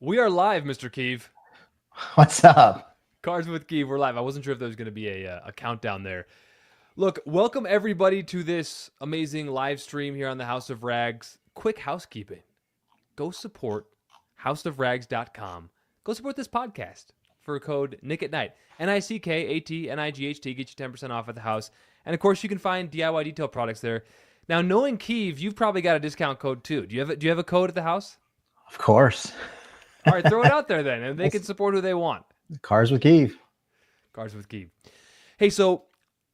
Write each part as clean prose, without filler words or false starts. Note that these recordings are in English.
We are live, Mr. Keav. What's up? Cars with Keav, we're live. I wasn't sure if there was going to be a countdown there. Look, welcome everybody to this amazing live stream here on the House of Rags. Quick housekeeping. Go support houseofrags.com. Go support this podcast for code Nick at Night. NICKATNIGHT. Get you 10% off at the house. And of course, you can find DIY detail products there. Now, knowing Keav, you've probably got a discount code too. Do you have a code at the house? Of course. All right, throw it out there then, and they can support who they want. Cars with Keav. Cars with Keav. Hey, so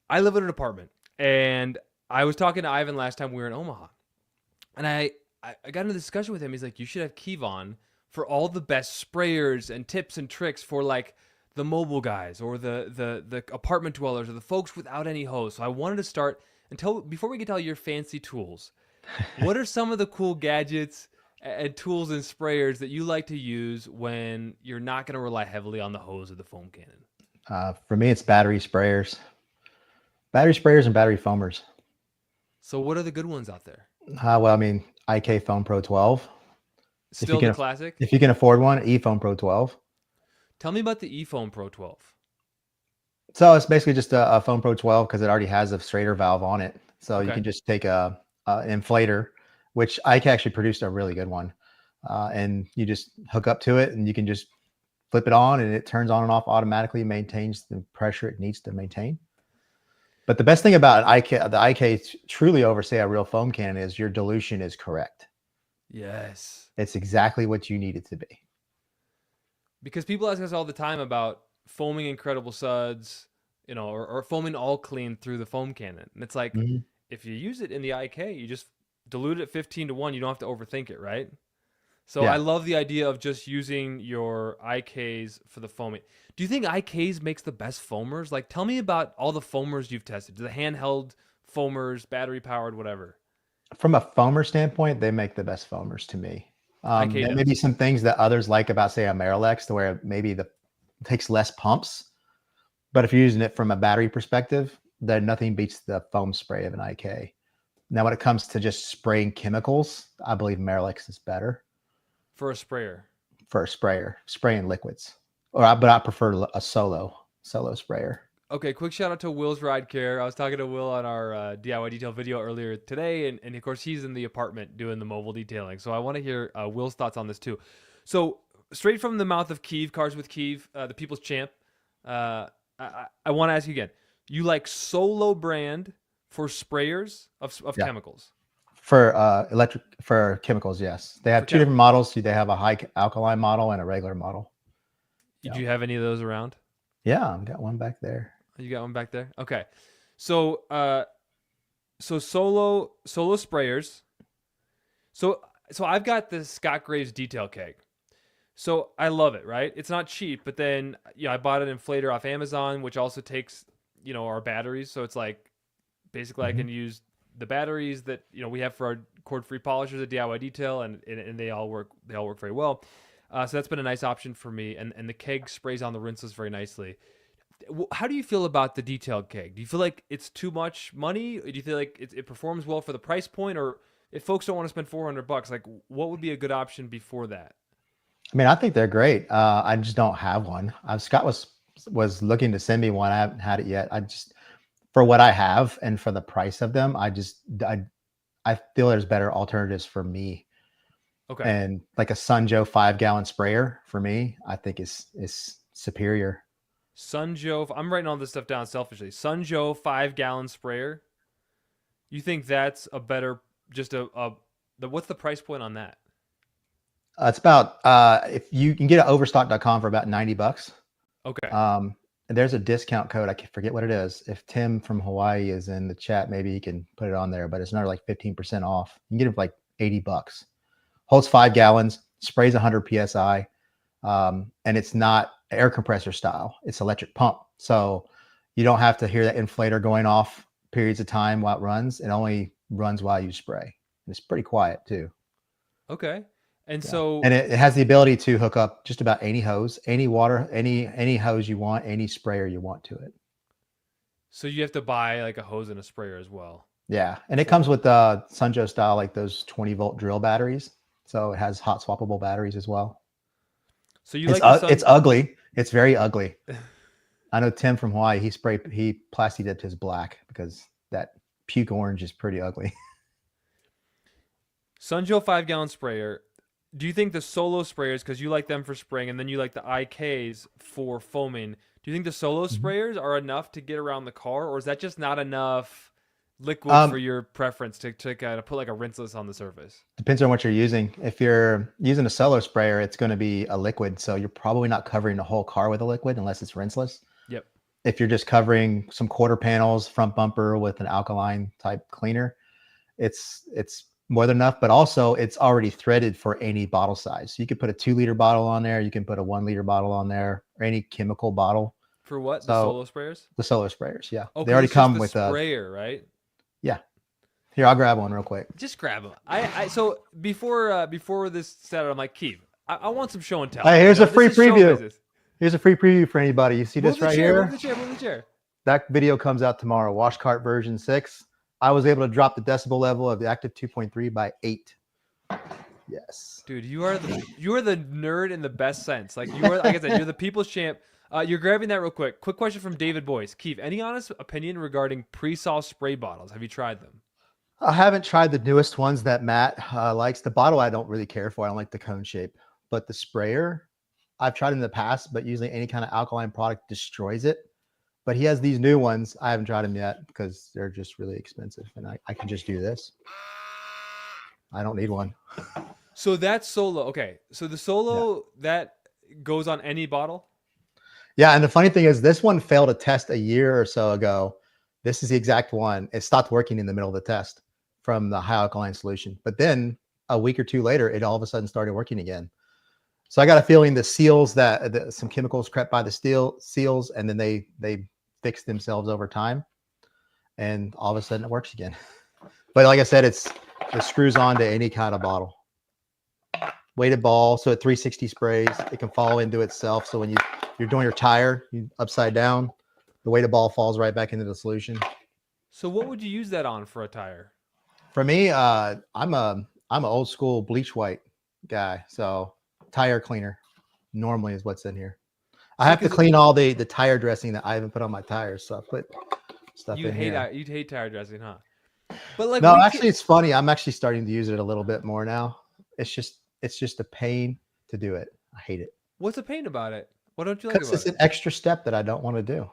I live in an apartment, and I was talking to Ivan last time we were in Omaha, and I got into a discussion with him. He's like, you should have Keav on for all the best sprayers and tips and tricks for like the mobile guys or the apartment dwellers or the folks without any hose. So I wanted to start before we get to all your fancy tools, what are some of the cool gadgets and tools and sprayers that you like to use when you're not going to rely heavily on the hose or the foam cannon? For me, it's battery sprayers and battery foamers. So what are the good ones out there? IK Foam Pro 12. Still the classic? If you can afford one, eFoam Pro 12. Tell me about the eFoam Pro 12. So it's basically just a Foam Pro 12 because it already has a straighter valve on it. So you can just take an inflator, which IK actually produced a really good one. And you just hook up to it and you can just flip it on and it turns on and off automatically, maintains the pressure it needs to maintain. But the best thing about the IK truly over, say, a real foam cannon is your dilution is correct. Yes. It's exactly what you need it to be. Because people ask us all the time about foaming incredible suds, or foaming all clean through the foam cannon. And it's like, if you use it in the IK, you just dilute it 15-1. You don't have to overthink it, right? So yeah. I love the idea of just using your IKs for the foaming. Do you think IKs makes the best foamers? Like, tell me about all the foamers you've tested. The handheld foamers, battery powered, whatever. From a foamer standpoint, they make the best foamers to me. There may be some things that others like about, say, a Marilex, to where maybe it takes less pumps. But if you're using it from a battery perspective, then nothing beats the foam spray of an IK. Now, when it comes to just spraying chemicals, I believe Marilex is better. For a sprayer? For a sprayer, spraying liquids. But I prefer a solo sprayer. Okay, quick shout out to Will's Ride Care. I was talking to Will on our DIY detail video earlier today, and of course he's in the apartment doing the mobile detailing. So I want to hear Will's thoughts on this too. So straight from the mouth of Keav, Cars with Keav, the people's champ, I want to ask you again. You like Solo brand for sprayers of chemicals? For chemicals, yes. They have two different models. They have a high alkaline model and a regular model. Did you have any of those around? Yeah, I've got one back there. You got one back there? Okay. So solo sprayers. So I've got the Scott Graves detail keg. So I love it, right? It's not cheap, but then I bought an inflator off Amazon, which also takes, our batteries. So it's like basically I can use the batteries that we have for our cord-free polishers at DIY detail, and they all work very well. So that's been a nice option for me, and the keg sprays on the rinseless very nicely. How do you feel about the detailed keg? Do you feel like it's too much money? Do you feel like it performs well for the price point, or if folks don't want to spend $400, like what would be a good option before that? I mean, I think they're great. I just don't have one. Scott was looking to send me one. I haven't had it yet. For what I have and for the price of them, I feel there's better alternatives for me. Okay. And like a Sunjo 5-gallon sprayer for me, I think is superior. Sunjo, I'm writing all this stuff down selfishly. Sunjo 5-gallon sprayer. You think that's a better, what's the price point on that? It's about, if you can get it overstock.com for about $90. Okay. And there's a discount code. I forget what it is. If Tim from Hawaii is in the chat, maybe he can put it on there, but it's another like 15% off. You can get it for like $80. Holds 5 gallons, sprays 100 PSI. And it's not air compressor style. It's electric pump. So you don't have to hear that inflator going off periods of time while it runs. It only runs while you spray. And it's pretty quiet too. Okay. And it has the ability to hook up just about any hose, any water, any hose you want, any sprayer you want to it. So you have to buy like a hose and a sprayer as well. Yeah. And it comes with Sunjo style, like those 20-volt drill batteries. So it has hot swappable batteries as well. So you like the It's sun? ugly. It's very ugly. I know Tim from Hawaii. He plasti dipped his black because that puke orange is pretty ugly. Sunjo 5 gallon sprayer. Do you think the solo sprayers, because you like them for spraying, and then you like the IKs for foaming? Do you think the solo Mhm. sprayers are enough to get around the car, or is that just not enough liquid for Um, your preference to kind of put like a rinseless on the surface? Depends on what you're using. If you're using a solo sprayer, it's going to be a liquid, so you're probably not covering the whole car with a liquid unless it's rinseless. Yep. If you're just covering some quarter panels, front bumper with an alkaline type cleaner, it's more than enough. But also, it's already threaded for any bottle size. So you could put a 2 liter bottle on there. You can put a 1 liter bottle on there, or any chemical bottle. For what? The So solo sprayers? the solar sprayers, yeah, Oh, they because already it's just come the with a sprayer, right? yeah. Here, I'll grab one real quick. Just grab them. So before this started, I'm like, Keith, I want some show and tell. Hey, You here's a know, this free is show preview. business. Here's a free preview for anybody. You see Move this the right chair. Move here? the chair. Move the chair. That video comes out tomorrow. Wash cart version 6. I was able to drop the decibel level of the active 2.3 by 8. Yes. Dude, you are the nerd in the best sense. Like you are, like I said, you're the people's champ. You're grabbing that real quick. Quick question from David Boyce. Keith, any honest opinion regarding pre-sol spray bottles? Have you tried them? I haven't tried the newest ones that Matt likes. The bottle I don't really care for. I don't like the cone shape. But the sprayer, I've tried in the past, but usually any kind of alkaline product destroys it. But he has these new ones. I haven't tried them yet because they're just really expensive. And I can just do this. I don't need one. So that's solo. Okay. So the Yeah. solo that goes on any bottle. Yeah. And the funny thing is, this one failed a test a year or so ago. This is the exact one. It stopped working in the middle of the test from the high alkaline solution. But then a week or two later, it all of a sudden started working again. So I got a feeling the seals that some chemicals crept by the seals, and then they fixed themselves over time, and all of a sudden it works again. But like I said, it screws on to any kind of bottle. Weighted ball, so at 360 sprays, it can fall into itself. So when you're doing your tire, you upside down, the weighted ball falls right back into the solution. So what would you use that on for a tire? For me, I'm an old school bleach white guy, so tire cleaner normally is what's in here. I See, have to 'cause clean all the tire dressing that I haven't put on my tires, so I put stuff you in hate here. you hate tire dressing, huh? But like No, we actually, can, it's funny. I'm actually starting to use it a little bit more now. It's just a pain to do it. I hate it what's the pain about it? What don't you like because about it's it? an extra step that I don't want to do.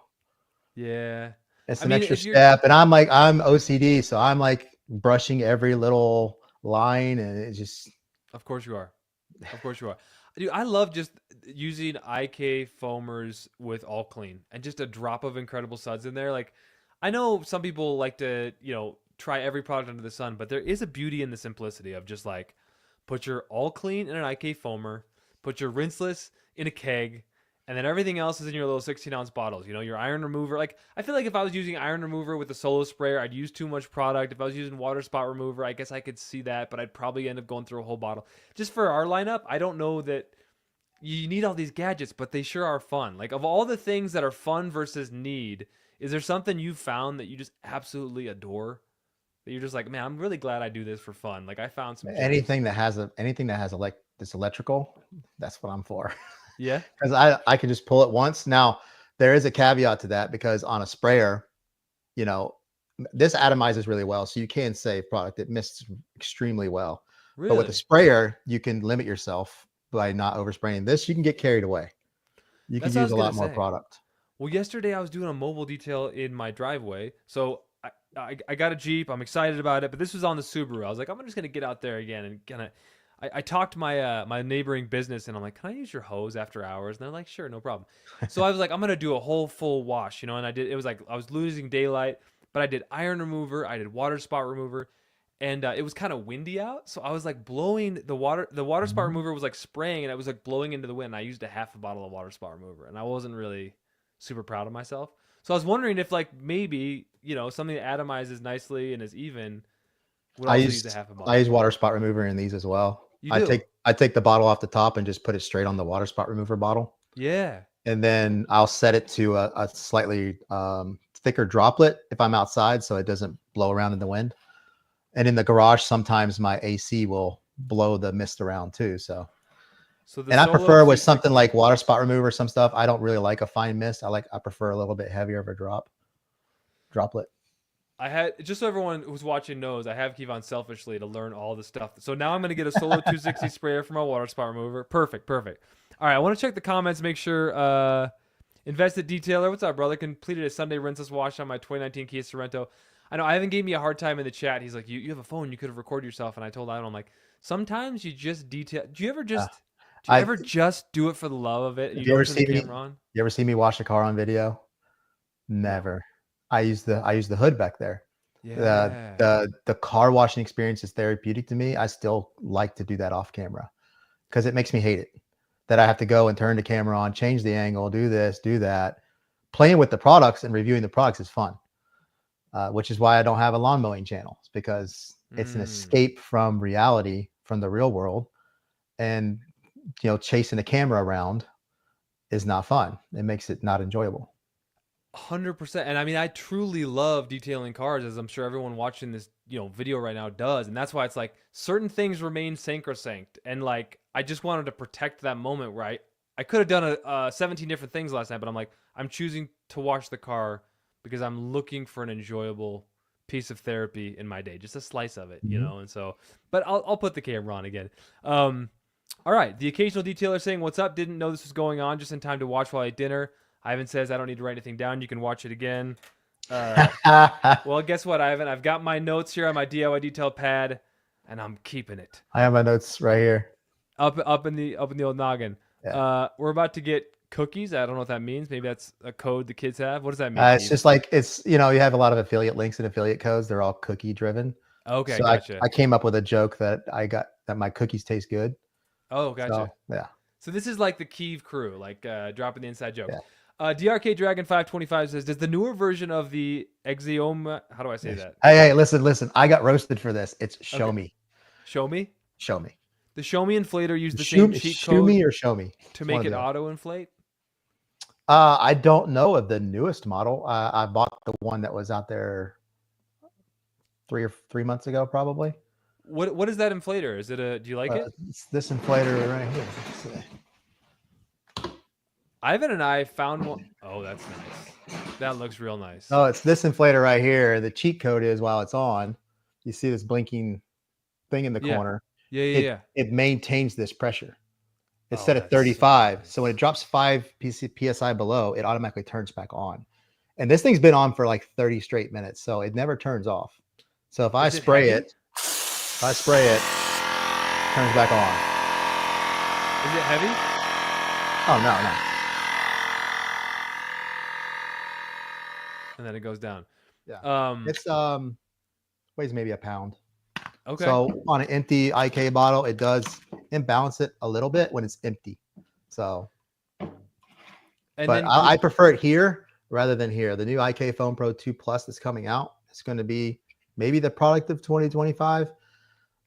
Yeah. It's I an mean, extra if you're step, and I'm OCD, so I'm like brushing every little line, and it just Of course you are. Of course you are. Dude, I love just using IK foamers with all clean and just a drop of incredible suds in there. Like I know some people like to, try every product under the sun, but there is a beauty in the simplicity of just like put your all clean in an IK foamer, put your rinseless in a keg, and then everything else is in your little 16-ounce bottles. Your iron remover. Like I feel like if I was using iron remover with a solo sprayer, I'd use too much product. If I was using water spot remover, I guess I could see that, but I'd probably end up going through a whole bottle. Just for our lineup, I don't know that you need all these gadgets, but they sure are fun. Like of all the things that are fun versus need, is there something you've found that you just absolutely adore? That you're just like, man, I'm really glad I do this for fun. Like I found some gems. anything that has this electrical, that's what I'm for. Yeah. Because I can just pull it once. Now there is a caveat to that because on a sprayer, you know, this atomizes really well, so you can save product. It mists extremely well. But with a Really? sprayer, you can limit yourself by not overspraying. This, you can get carried away. You can That's what I use was a gonna lot more say. product. Well, yesterday I was doing a mobile detail in my driveway, so I got a Jeep. I'm excited about it, but this was on the Subaru. I was like, I'm just gonna get out there again and kind of. I talked to my neighboring business and I'm like, can I use your hose after hours? And they're like, sure, no problem. So I was like, I'm gonna do a whole full wash, and I did. It was like I was losing daylight, but I did iron remover, I did water spot remover, and it was kind of windy out, so I was like blowing the water. The water spot Mhm. remover was like spraying, and it was like blowing into the wind. And I used a half a bottle of water spot remover, and I wasn't really super proud of myself. So I was wondering if like maybe something that atomizes nicely and is even would I also use a use half a I bottle. use water spot remover in these as well. You I do? take I take the bottle off the top and just put it straight on the water spot remover bottle, Yeah. and then I'll set it to a slightly thicker droplet if I'm outside, so it doesn't blow around in the wind. And in the garage, sometimes my AC will blow the mist around too. So So the And I Solo prefer with something like 260. water spot remover, some stuff. I don't really like a fine mist. I prefer a little bit heavier of a droplet. I had, just so everyone who's watching knows, I have Keav on selfishly to learn all the stuff. So now I'm gonna get a Solo 260 sprayer for my water spot remover. Perfect, perfect. All right, I want to check the comments, make sure. Invested Detailer, what's up, brother? Completed a Sunday rinseless wash on my 2019 Kia Sorento. I know Ivan gave me a hard time in the chat. He's like, you have a phone, you could have recorded yourself. And I told Ivan, I'm like, sometimes you just detail. Uh, Do you I ever just do it for the love of it and you If you ever don't turn the see me, camera on? you ever see me wash a car on video? No. Never. I use the hood back there. The Yeah. the car washing experience is therapeutic to me. I still like to do that off camera because it makes me hate it. That I have to go and turn the camera on, change the angle, do this, do that. Playing with the products and reviewing the products is fun, which is why I don't have a lawn mowing channel. It's because it's an Mm. escape from reality, from the real world, and chasing the camera around is not fun. It makes it not enjoyable. 100%. And I mean, I truly love detailing cars, as I'm sure everyone watching this, video right now does. And that's why it's like certain things remain sacrosanct. And like, I just wanted to protect that moment where I could have done 17 different things last night, but I'm like, I'm choosing to wash the car because I'm looking for an enjoyable piece of therapy in my day, just a slice of it. Mhm. And so, but I'll put the camera on again. Um, all right. The occasional detailer saying, "What's up? Didn't know this was going on. Just in time to watch while I ate dinner." Ivan says, "I don't need to write anything down. You can watch it again." Uh, I well, guess what, Ivan? I've got my notes here on my DIY detail pad, and I'm keeping it have my notes right here. up in the old noggin. Yeah. We're about to get cookies. I don't know what that means. Maybe that's a code the kids have. What does that mean, It's Keith? just like you have a lot of affiliate links and affiliate codes. They're all cookie driven. Okay, So I, gotcha. I came up with a joke that my cookies taste good. Oh, So gotcha. yeah, So this is like the Keeve crew, like dropping the inside joke. yeah. DRK Dragon 525 says, "Does the newer version of the Exioma, how do I say that? Hey, listen. I got roasted for this. It's show Okay, me, show me. show me, The Show Me inflator used the shoot same me, cheat shoot code me or show me. to It's one make of it the other. auto inflate. I don't know of the newest model. I bought the one that was out there 3 months ago, probably. What is that inflator? Is it a? Do you like it? It's this inflator right here. Let's see. Ivan and I found one. Oh, that's nice. That looks real nice. Oh, it's this inflator right here. The cheat code is while it's on, you see this blinking thing in the Yeah, corner. yeah, yeah, It yeah. it maintains this pressure. It's Oh, set at that's so 35. So when it nice. drops 5 psi below, it automatically turns back on. And this thing's been on for like 30 straight minutes, so it never turns off. So Is it heavy? if I spray it, turns back on. Is it heavy? Oh no. And then it goes down. Yeah. Um. It's weighs maybe a pound. Okay. So on an empty IK bottle, it does imbalance it a little bit when it's empty. So, And but then I prefer it here rather than here. The new IK Foam Pro 2 Plus that's coming out, it's going to be maybe the product of 2025.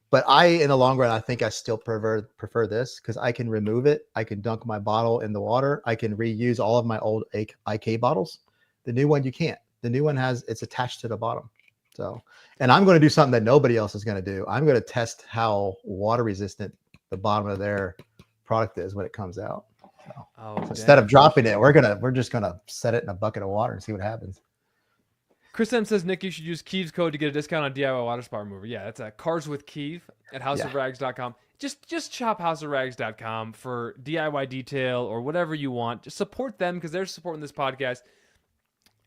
But in the long run, I think I still prefer this because I can remove it. I can dunk my bottle in the water. I can reuse all of my old IK bottles. The new one, you can't. The new one it's attached to the bottom. So, and I'm going to do something that nobody else is going to do. I'm going to test how water resistant the bottom of their product is when it comes out. oh, So instead dang. of dropping it, we're just going to set it in a bucket of water and see what happens. Chris M says, Nick, you should use Keeve's code to get a discount on DIY water spot remover. Yeah, that's Cars with Keeve at houseofrags.com. Just shop houseofrags.com for DIY detail or whatever you want. Just support them because they're supporting this podcast.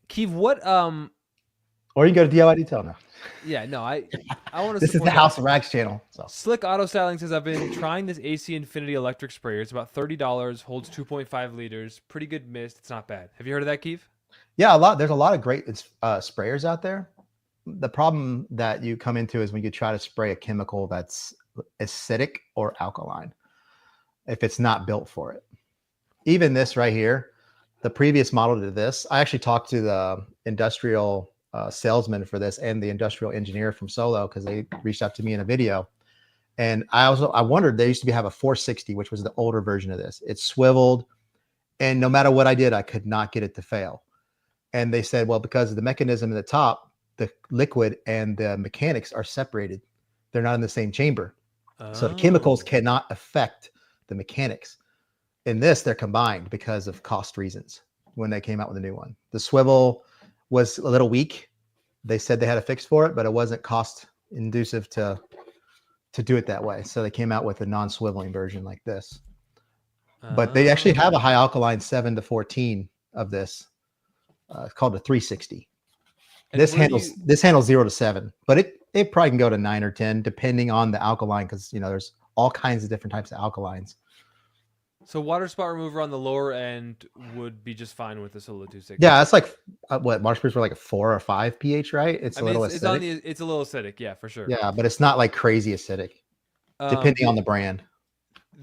Keeve, what Or you can go to DIY Detail now. yeah, no, I want to This is support the them. House of Rags channel. So Slick Auto Styling says, I've been trying this AC Infinity electric sprayer. It's about $30, holds 2.5 liters. Pretty good mist. It's not bad. Have you heard of that, Keeve? yeah, there's a lot of great sprayers out there. The problem that you come into is when you try to spray a chemical that's acidic or alkaline, if it's not built for it. Even this right here, the previous model to this, I actually talked to the industrial salesman for this and the industrial engineer from Solo because they reached out to me in a video. And I wondered, they used to have a 460, which was the older version of this. It swiveled, and no matter what I did, I could not get it to fail. And they said, well, because of the mechanism in the top, the liquid and the mechanics are separated. They're not in the same chamber. So the chemicals Oh. cannot affect the mechanics. In this, they're combined because of cost reasons when they came out with a new one. The swivel was a little weak. They said they had a fix for it, but it wasn't cost inducive to do it that way. So they came out with a non-swiveling version like this. But they actually have a Oh. high alkaline 7 to 14 of this. It's called a 360. And where do you This handles 0 to 7, but it probably can go to 9 or 10 depending on the alkaline, because there's all kinds of different types of alkalines. so water spot remover on the lower end would be just fine with the Solo 260. Yeah, it's like what marsh spirits were like a 4 or 5 pH, right? It's I a mean, little it's on acidic. it's a little acidic, yeah, for sure. Yeah, but it's not like crazy acidic, depending on The the brand.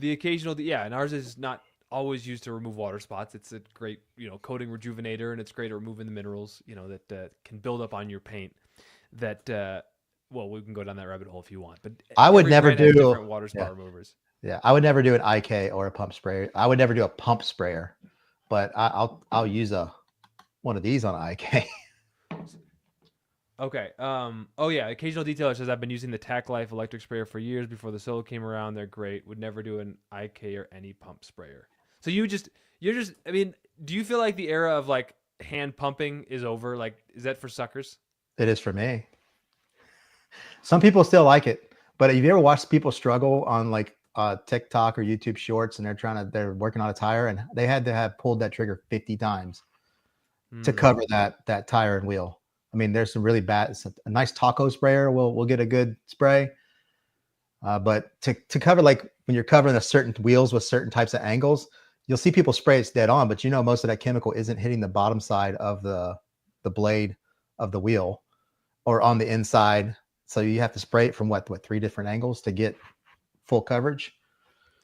occasional, yeah, and ours is not always used to remove water spots. It's a great, coating rejuvenator, and it's great at removing the minerals, that can build up on your paint. That well, we can go down that rabbit hole if you want, but I would every never brand has do. different water Yeah, spot removers. yeah. I would never do an IK or a pump sprayer. I would never do a pump sprayer, but I'll use one of these on IK. Okay. Oh yeah. Occasional detailer says I've been using the Tac Life electric sprayer for years before the Solo came around. They're great. Would never do an IK or any pump sprayer. So you're just. I mean, do you feel like the era of like hand pumping is over? Like, is that for suckers? It is for me. Some people still like it, but have you ever watched people struggle on like TikTok or YouTube Shorts, and they're working on a tire, and they had to have pulled that trigger 50 times to cover that tire and wheel. I mean, there's some really bad. A nice taco sprayer will get a good spray, but to cover, like when you're covering a certain wheels with certain types of angles, you'll see people spray it's dead on, but most of that chemical isn't hitting the bottom side of the blade of the wheel or on the inside. So you have to spray it from what 3 different angles to get full coverage.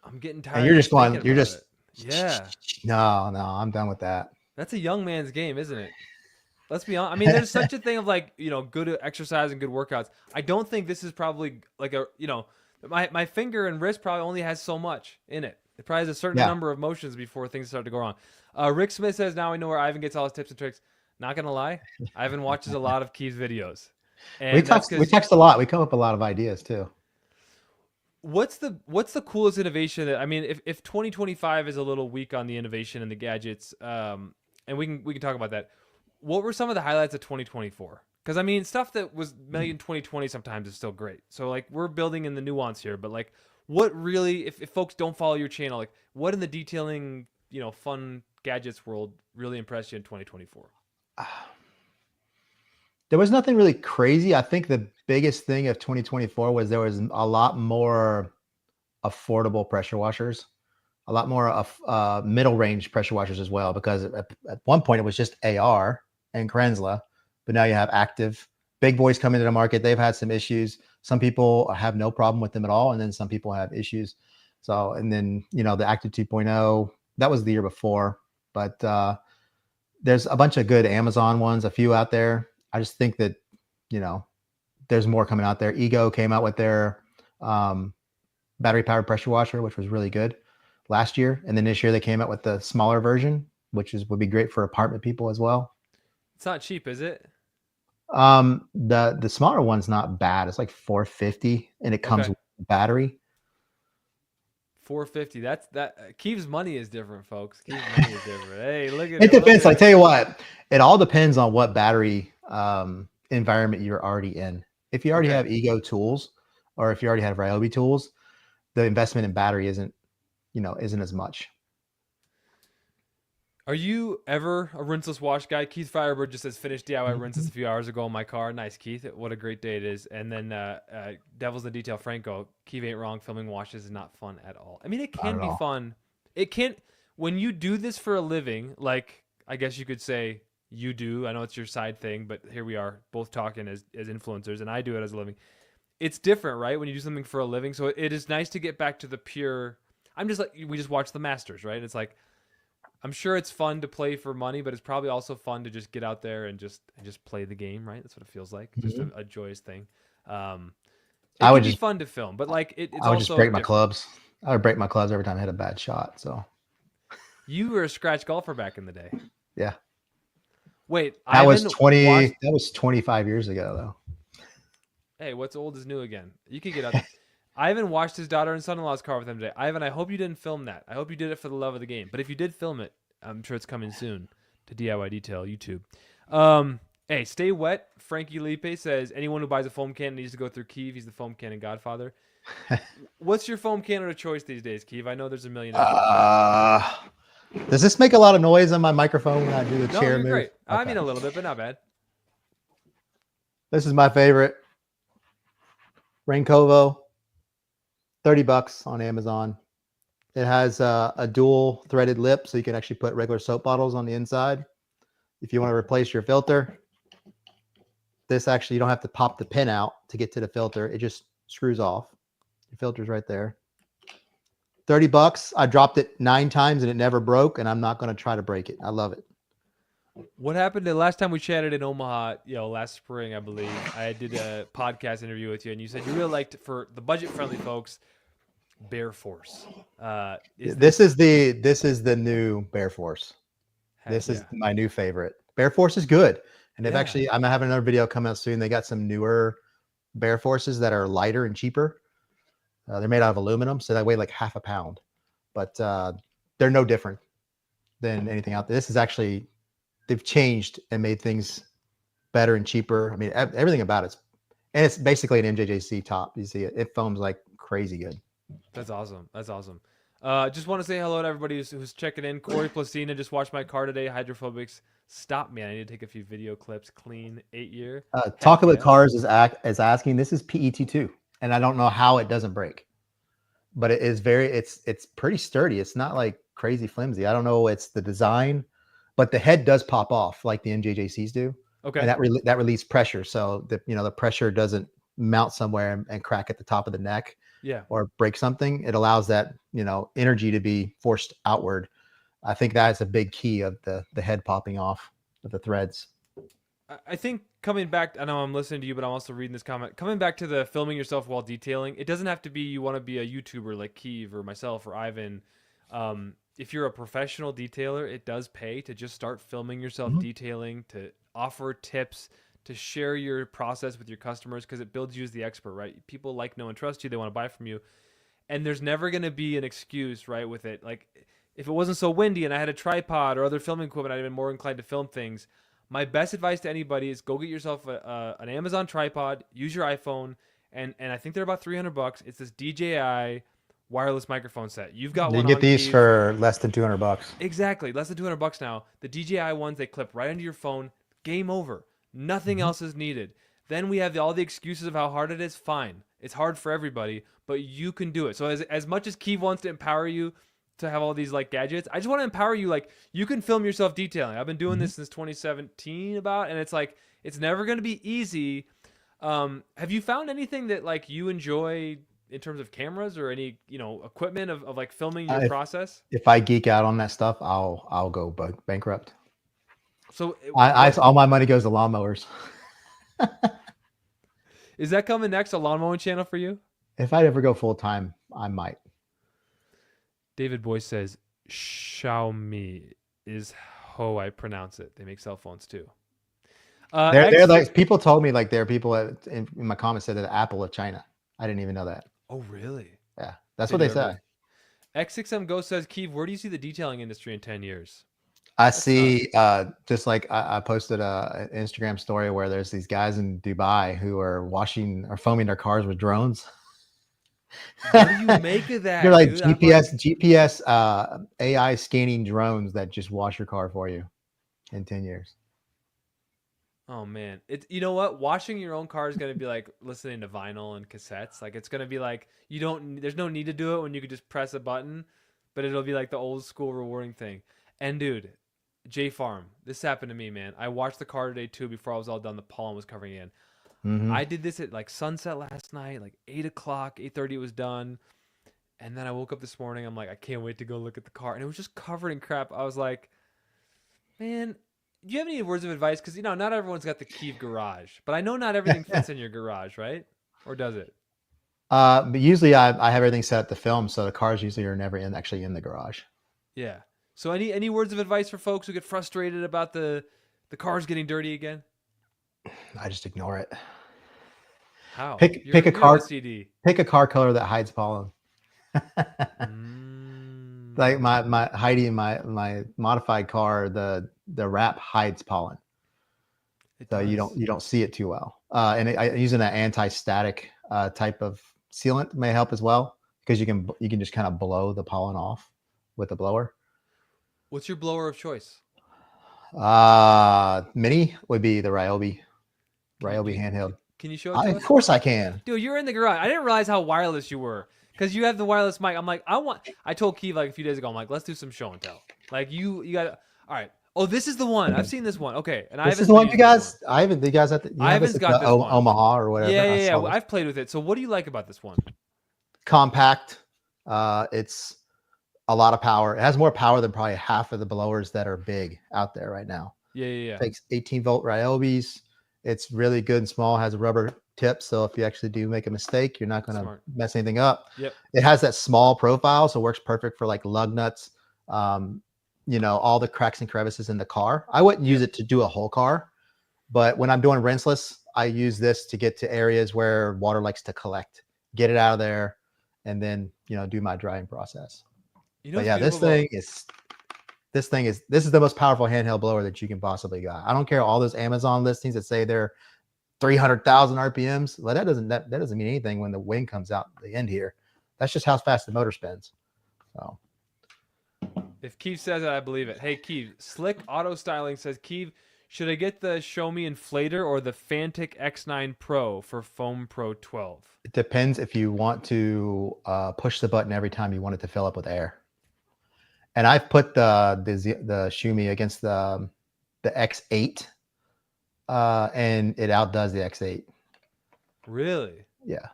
I'm getting And tired you're of just just thinking going, you're about just it. Yeah, no, I'm done with that. that's a young man's game, isn't it? Let's be honest. I mean, there's such a thing of like, good exercise and good workouts. I don't think this is probably like my finger and wrist probably only has so much in it. It probably has a certain Yeah. number of motions before things start to go wrong. Rick Smith says, now I know where Ivan gets all his tips and tricks. Not going to lie, Ivan watches a lot of Keith's videos. We And that's text, we because text a lot. We come up with a lot of ideas too. what's the coolest innovation that, I mean, if 2025 is a little weak on the innovation and the gadgets, and we can talk about that. What were some of the highlights of 2024? Because I mean, stuff that was made in 2020 sometimes is still great. So like we're building in the nuance here, but like what really, if folks don't follow your channel, like what in the detailing, fun gadgets world really impressed you in 2024? There was nothing really crazy. I think the biggest thing of 2024 was there was a lot more affordable pressure washers, a lot more of middle range pressure washers as well, because at one point it was just AR and Krenzla, but now you have active. Big boys come into the market. They've had some issues. Some people have no problem with them at all, and then some people have issues. So, and then the Active 2.0, that was the year before, but there's a bunch of good Amazon ones, a few out there. I just think that there's more coming out there. Ego came out with their battery powered pressure washer, which was really good last year, and then this year they came out with the smaller version, which would be great for apartment people as well. It's not cheap, is it? The smaller one's not bad. It's like $450, and it comes Okay. with a battery. 450. That Keev's money is different, folks. Keev's money is different. Hey, look at It him. Look depends. I at tell him. you what, it all depends on what battery environment you're already in. If you already Okay. have Ego tools, or if you already have Ryobi tools, the investment in battery isn't as much. Are you ever a rinseless wash guy? Keith Firebird just says finished DIY rinseless a few hours ago in my car. Nice, Keith. What a great day it is. And then Devil's in the Detail Franco. Keith ain't wrong. Filming washes is not fun at all. I mean, it Not can at be all. fun. It can't when you do this for a living. Like I guess you could say you do. I know it's your side thing, but here we are both talking as influencers, and I do it as a living. It's different, right? When you do something for a living. So it is nice to get back to the pure. I'm just like we just watch the Masters, right? It's like I'm sure it's fun to play for money, but it's probably also fun to just get out there and just play the game, right? That's what it feels like. Just Mhm. a joyous thing. I It would can be just fun to film, but like it's I would just also break my different. clubs. I would break my clubs every time I hit a bad shot. So You were a scratch golfer back in the day. yeah, Wait, Ivan watched. that was 25 years ago though. Hey, what's old is new again. You could get out there. Ivan watched his daughter and son-in-law's car with him today. Ivan, I hope you didn't film that. I hope you did it for the love of the game. But if you did film it, I'm sure it's coming soon to DIY Detail YouTube. Hey, stay wet. Frankie Lipe says anyone who buys a foam cannon needs to go through Keav. He's the foam cannon godfather. What's your foam cannon of choice these days, Keav? I know there's a million. Does this make a lot of noise on my microphone when I do the No, chair you're move? great. I Okay. mean a little bit, but not bad. This is my favorite. Raincovo, $30 on Amazon. It has a dual threaded lip, so you can actually put regular soap bottles on the inside. If you want to replace your filter, this actually, you don't have to pop the pin out to get to the filter. It just screws off. Your filter's right there. $30. I dropped it 9 times and it never broke, and I'm not going to try to break it. I love it. What happened the last time we chatted in Omaha, last spring, I believe. I did a podcast interview with you, and you said you really liked, for the budget-friendly folks, Bear Force. This is the new Bear Force. This is my new favorite. Bear Force is good. And they've actually, I'm having another video come out soon. They got some newer Bear Forces that are lighter and cheaper. They're made out of aluminum, so they weigh like half a pound. But they're no different than anything out there. This is actually, they've changed and made things better and cheaper. I mean, everything about it. And it's basically an MJJC top. You see it. It foams like crazy good. That's awesome. That's awesome. Just want to say hello to everybody who's checking in. Corey Placina just watched my car today. Hydrophobics. Stop me. I need to take a few video clips. Clean 8-year. Talk About Cars is asking. This is PET2, and I don't know how it doesn't break, but it is it's pretty sturdy. It's not like crazy flimsy. I don't know. It's the design, but the head does pop off like the MJJCs do. Okay. And that releases pressure, so the pressure doesn't mount somewhere and crack at the top of the neck. Yeah. Or break something. It allows that energy to be forced outward. I think that's a big key of the head popping off of the threads. I think coming back, I know I'm listening to you, but I'm also reading this comment. Coming back to the filming yourself while detailing, it doesn't have to be you want to be a YouTuber like Keav or myself or Ivan. If you're a professional detailer, it does pay to just start filming yourself detailing, to offer tips, to share your process with your customers, because it builds you as the expert, right? People like, know, and trust you. They want to buy from you. And there's never going to be an excuse, right, with it. Like, if it wasn't so windy and I had a tripod or other filming equipment, I'd have been more inclined to film things. My best advice to anybody is go get yourself an Amazon tripod, use your iPhone, and I think they're about $300. It's this DJI wireless microphone set. You've got one. You can get these for less than $200. Exactly, less than $200 now. The DJI ones, they clip right into your phone. Game over. Nothing else is needed. Then we have all the excuses of how hard it is. Fine. It's hard for everybody, but you can do it. So as much as Keav wants to empower you to have all these like gadgets, I just want to empower you. Like, you can film yourself detailing. I've been doing this since 2017 and it's like, it's never going to be easy. Have you found anything that like you enjoy in terms of cameras or any, equipment of like filming your process? If I geek out on that stuff, I'll go bankrupt. So all my money goes to lawnmowers. Is that coming next, a lawn mowing channel for you? If I ever go full time, I might. David Boyce says Xiaomi is how I pronounce it. They make cell phones too. They're like, people told me like there are people in my comments said that Apple of China. I didn't even know that. Oh really? Yeah, that's what they say. X6M Go says, Keav, where do you see the detailing industry in 10 years? I see, just like I posted an Instagram story where there's these guys in Dubai who are foaming their cars with drones. What do you make of that? They're like GPS AI scanning drones that just wash your car for you in 10 years. Oh man, you know what? Washing your own car is gonna be like listening to vinyl and cassettes. Like, it's gonna be like there's no need to do it when you could just press a button, but it'll be like the old school rewarding thing. And dude, J Farm, this happened to me, man. I watched the car today too before I was all done. The pollen was covering it in. I did this at like sunset last night, like 8 o'clock, 8:30 it was done. And then I woke up this morning. I'm like, I can't wait to go look at the car. And it was just covered in crap. I was like, man, do you have any words of advice? Because, not everyone's got the Keav garage. But I know not everything fits in your garage, right? Or does it? But usually I have everything set up to film, so the cars usually are never actually in the garage. Yeah. So any words of advice for folks who get frustrated about the cars getting dirty again? I just ignore it. How? Pick a You're car OCD. pick a car color that hides pollen. Like Mm. my Heidi, my modified car, the wrap hides pollen, It so does. you don't see it too well. Using an anti-static type of sealant may help as well, because you can just kind of blow the pollen off with the blower. What's your blower of choice? Mini would be the Ryobi Can you do Ryobi you, handheld. can you show it to Of us? course I can. Dude, you're in the garage. I didn't realize how wireless you were because you have the wireless mic. I'm like, I told Keav like a few days ago. I'm like, let's do some show and tell. Like you got. All right. Oh, this is the one. I've seen this one. Okay, and I This is haven't the been one you using this one. guys. I haven't. You guys you have this Ivan's at got the this one. Omaha or whatever. Yeah, I yeah, yeah. saw Well, this. I've played with it. So, what do you like about this one? Compact. It's a lot of power. It has more power than probably half of the blowers that are big out there right now. Yeah, yeah, yeah. Takes 18-volt Ryobis. It's really good and small. Has a rubber tip, so if you actually do make a mistake, you're not going to Smart. mess anything up. Yep. It has that small profile, so it works perfect for like lug nuts. All the cracks and crevices in the car. I wouldn't use it to do a whole car, but when I'm doing rinseless, I use this to get to areas where water likes to collect, get it out of there, and then do my drying process. You know But what's yeah, beautiful about this is the most powerful handheld blower that you can possibly got. I don't care all those Amazon listings that say they're 300,000 RPMs. Well, that doesn't mean anything when the wind comes out the end here. That's just how fast the motor spins. So if Keev says it, I believe it. Hey, Keev, Slick Auto Styling says, Keev, should I get the Show Me Inflator or the Fantic X9 Pro for Foam Pro 12? it depends if you want to push the button every time you want it to fill up with air. And I've put the Shumi against the X8, and it outdoes the X8. Really? Yeah.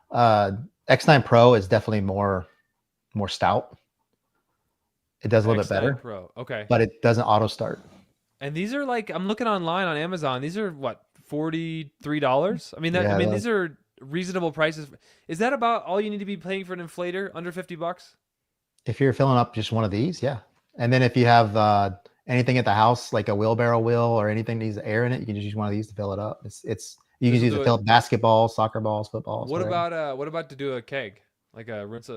X9 Pro is definitely more stout. It does a little bit better, Pro. Okay. but it doesn't auto start. And these are like I'm looking online on Amazon. These are what $43. I mean Yeah, these are reasonable prices. Is that about all you need to be paying for an inflator? Under $50? if you're filling up just one of these, yeah. And then if you have anything at the house, like a wheelbarrow wheel or anything that needs air in it, you can just use one of these to fill it up. You can use it to fill up basketballs, soccer balls, footballs. What whatever. what about to do a keg? Like a rinse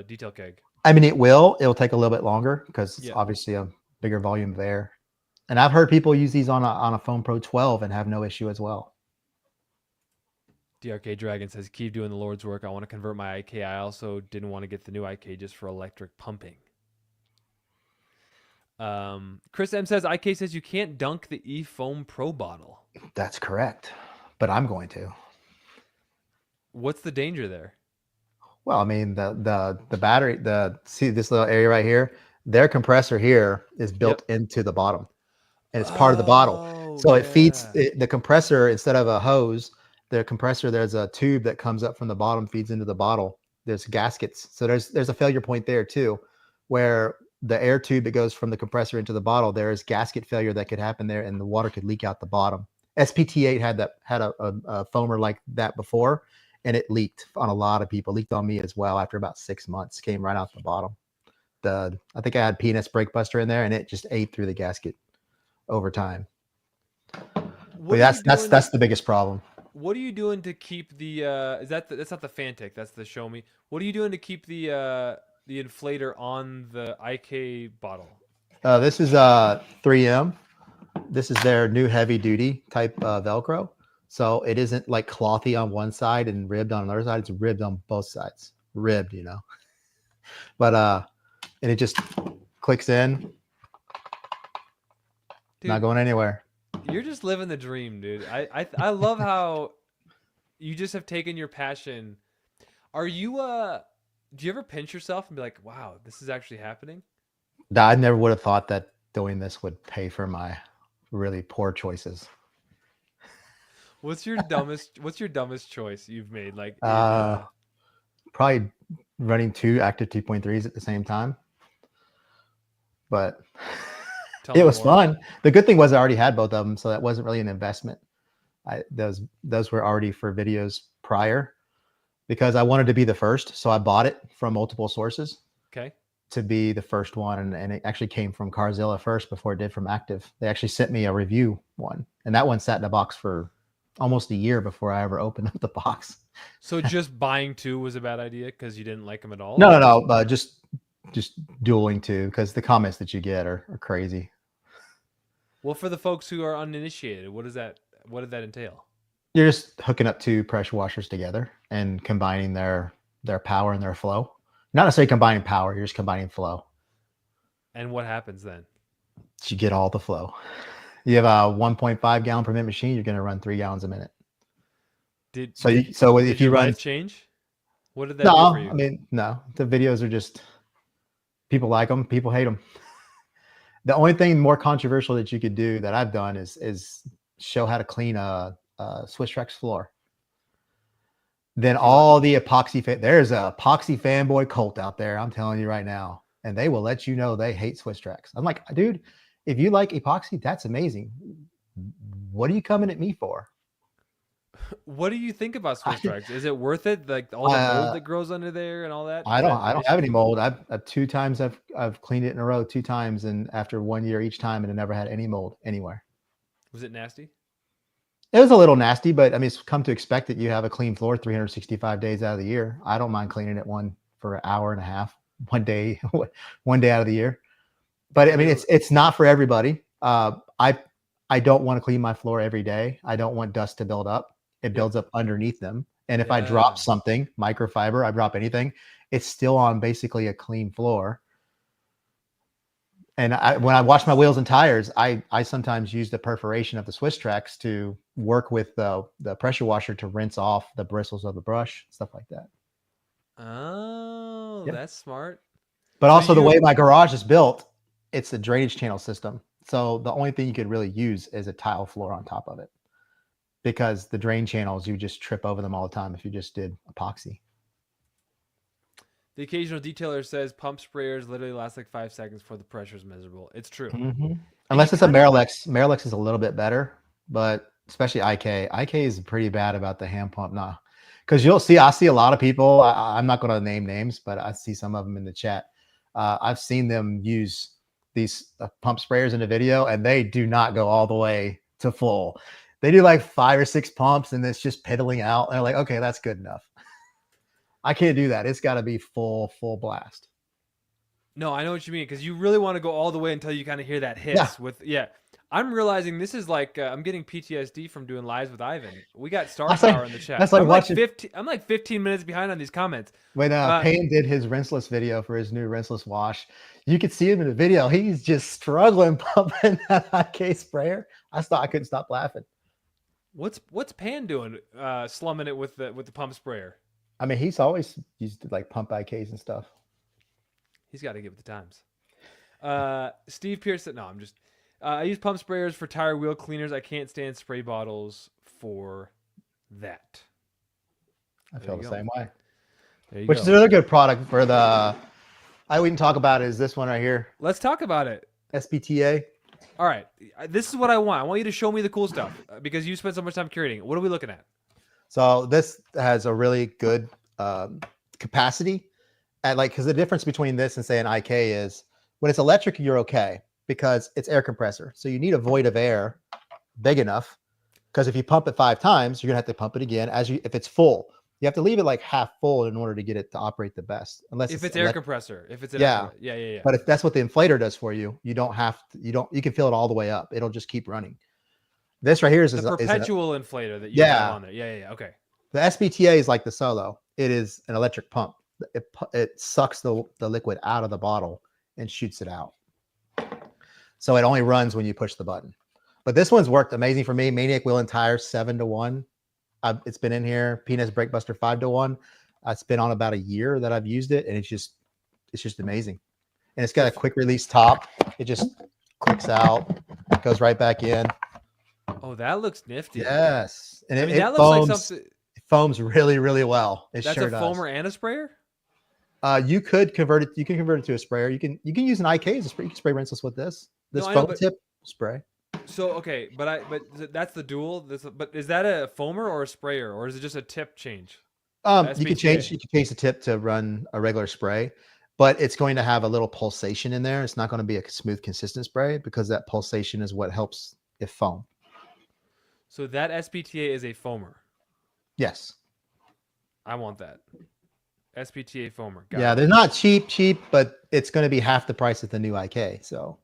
detail keg? I mean, it'll take a little bit longer because it's Yeah. obviously a bigger volume of air. And I've heard people use these on a Foam Pro 12 and have no issue as well. DRK Dragon says, keep doing the Lord's work. I want to convert my IK. I also didn't want to get the new IK just for electric pumping. Chris M says, IK says you can't dunk the E-Foam Pro bottle. That's correct, but I'm going to. What's the danger there? Well, I mean, the battery, see this little area right here, their compressor here is built into the bottom, and it's part of the bottle. So it feeds the compressor instead of a hose. The compressor, there's a tube that comes up from the bottom, feeds into the bottle. There's gaskets, so there's a failure point there too, where the air tube that goes from the compressor into the bottle, there is gasket failure that could happen there, and the water could leak out the bottom. SPT8 had a foamer like that before, and it leaked on a lot of people. Leaked on me as well after about 6 months. Came right out the bottom. I think I had PNS brake buster in there, and it just ate through the gasket over time. But that's the biggest problem. What are you doing to keep the? That's not the Fantic. That's the Show Me. What are you doing to keep the inflator on the IK bottle? This is 3M. This is their new heavy duty type Velcro. So it isn't like clothy on one side and ribbed on the other side. It's ribbed on both sides. Ribbed, But and it just clicks in. Dude, not going anywhere. You're just living the dream, dude. I love how you just have taken your passion. Are you do you ever pinch yourself and be like, wow, this is actually happening? I never would have thought that doing this would pay for my really poor choices. What's your dumbest choice you've made? Like probably running 2 active 2.3s at the same time. But it was fun. The good thing was I already had both of them, so that wasn't really an investment. Those were already for videos prior, because I wanted to be the first. So I bought it from multiple sources. Okay. To be the first one, and it actually came from Carzilla first before it did from Active. They actually sent me a review one, and that one sat in a box for almost a year before I ever opened up the box. So just buying two was a bad idea because you didn't like them at all, No, or no, no. Just dueling too, because the comments that you get are crazy. well, for the folks who are uninitiated, what does that? What did that entail? You're just hooking up two pressure washers together and combining their power and their flow. Not necessarily combining power, you're just combining flow. And what happens then? You get all the flow. You have a 1.5 gallon per minute machine, you're going to run 3 gallons a minute. Did So did, so did if your you run, life change? What did that no, do for you? I mean, no, the videos are just, people like them, people hate them. The only thing more controversial that you could do that I've done is show how to clean a Swiss Trex floor. Then all the epoxy there's a epoxy fanboy cult out there. I'm telling you right now, and they will let you know they hate Swiss Trex. I'm like, dude, if you like epoxy, that's amazing. What are you coming at me for? What do you think about Swiss Trex? Is it worth it? Like all the mold that grows under there and all that? I Is don't that I an don't issue have any for you? mold. I've 2 times I've cleaned it in a row 2 times, and after 1 year each time, and it never had any mold anywhere. Was it nasty? It was a little nasty, but I mean, it's come to expect that you have a clean floor 365 days out of the year. I don't mind cleaning it one for an hour and a half, 1 day, 1 day out of the year. But I mean, it's not for everybody. I don't want to clean my floor every day. I don't want dust to build up. It builds up underneath them. And if I drop something, microfiber, I drop anything, it's still on basically a clean floor. And when I wash my wheels and tires, I sometimes use the perforation of the Swiss Trex to work with the pressure washer to rinse off the bristles of the brush, stuff like that. Oh, Yeah. that's smart. But So also the you way my garage is built, it's a drainage channel system. So the only thing you could really use is a tile floor on top of it, because the drain channels, you just trip over them all the time if you just did epoxy. The occasional detailer says pump sprayers literally last like 5 seconds before the pressure is miserable. It's true. Mm-hmm. And you Unless it's a kind of Marilex. Marilex is a little bit better, but especially IK. IK is pretty bad about the hand pump now. Because I see a lot of people, I'm not going to name names, but I see some of them in the chat. I've seen them use these pump sprayers in the video, and they do not go all the way to full. They do like 5 or 6 pumps, and it's just piddling out. And they're like, okay, that's good enough. I can't do that. It's got to be full blast. No, I know what you mean, because you really want to go all the way until you kind of hear that hiss. I'm realizing this is like I'm getting PTSD from doing lives with Ivan. We got star power in the chat. That's like I'm watching. like 15. I'm like 15 minutes behind on these comments. When Payne did his rinseless video for his new rinseless wash, you could see him in the video. He's just struggling pumping that IK sprayer. I couldn't stop laughing. What's Pan doing? Slumming it with the pump sprayer. I mean, he's always used to like pump IKs and stuff. He's got to give it the times. Steve Pearson. No, I'm just. I use pump sprayers for tire wheel cleaners. I can't stand spray bottles for that. I feel the same way. Which is another good product for the. We can talk about is this one right here. Let's talk about it. SPTA. All right, this is what I want. I want you to show me the cool stuff because you spent so much time curating. What are we looking at? So this has a really good capacity. Because the difference between this and say an IK is when it's electric, you're okay because it's air compressor. So you need a void of air big enough, because if you pump it 5 times, you're gonna have to pump it again if it's full. You have to leave it like half full in order to get it to operate the best. Unless if it's air compressor, if it's yeah. But if that's what the inflator does for you, you don't have to. You can fill it all the way up. It'll just keep running. This right here is the perpetual inflator that you have on there. Yeah. Okay. The SPTA is like the Solo. It is an electric pump. It sucks the liquid out of the bottle and shoots it out. So it only runs when you push the button. But this one's worked amazing for me. Maniac Wheel and Tire 7-1. It's been in here. Penis Brake Buster 5-1. It's been on about a year that I've used it, and it's just amazing. And it's got a quick release top. It just clicks out, goes right back in. Oh, that looks nifty. Yes, and that looks foams, like something. It foams really, really well. That's sure a foamer and a sprayer. You could convert it. You can convert it to a sprayer. You can use an IK as a spray. You can spray rinseless with this foam tip spray. So okay, but that's the dual. But is that a foamer or a sprayer, or is it just a tip change? You can change the tip to run a regular spray, but it's going to have a little pulsation in there. It's not going to be a smooth, consistent spray because that pulsation is what helps it foam. So that SPTA is a foamer. Yes. I want that. SPTA foamer. Got Yeah, it. they're not cheap, but it's going to be half the price of the new IK. So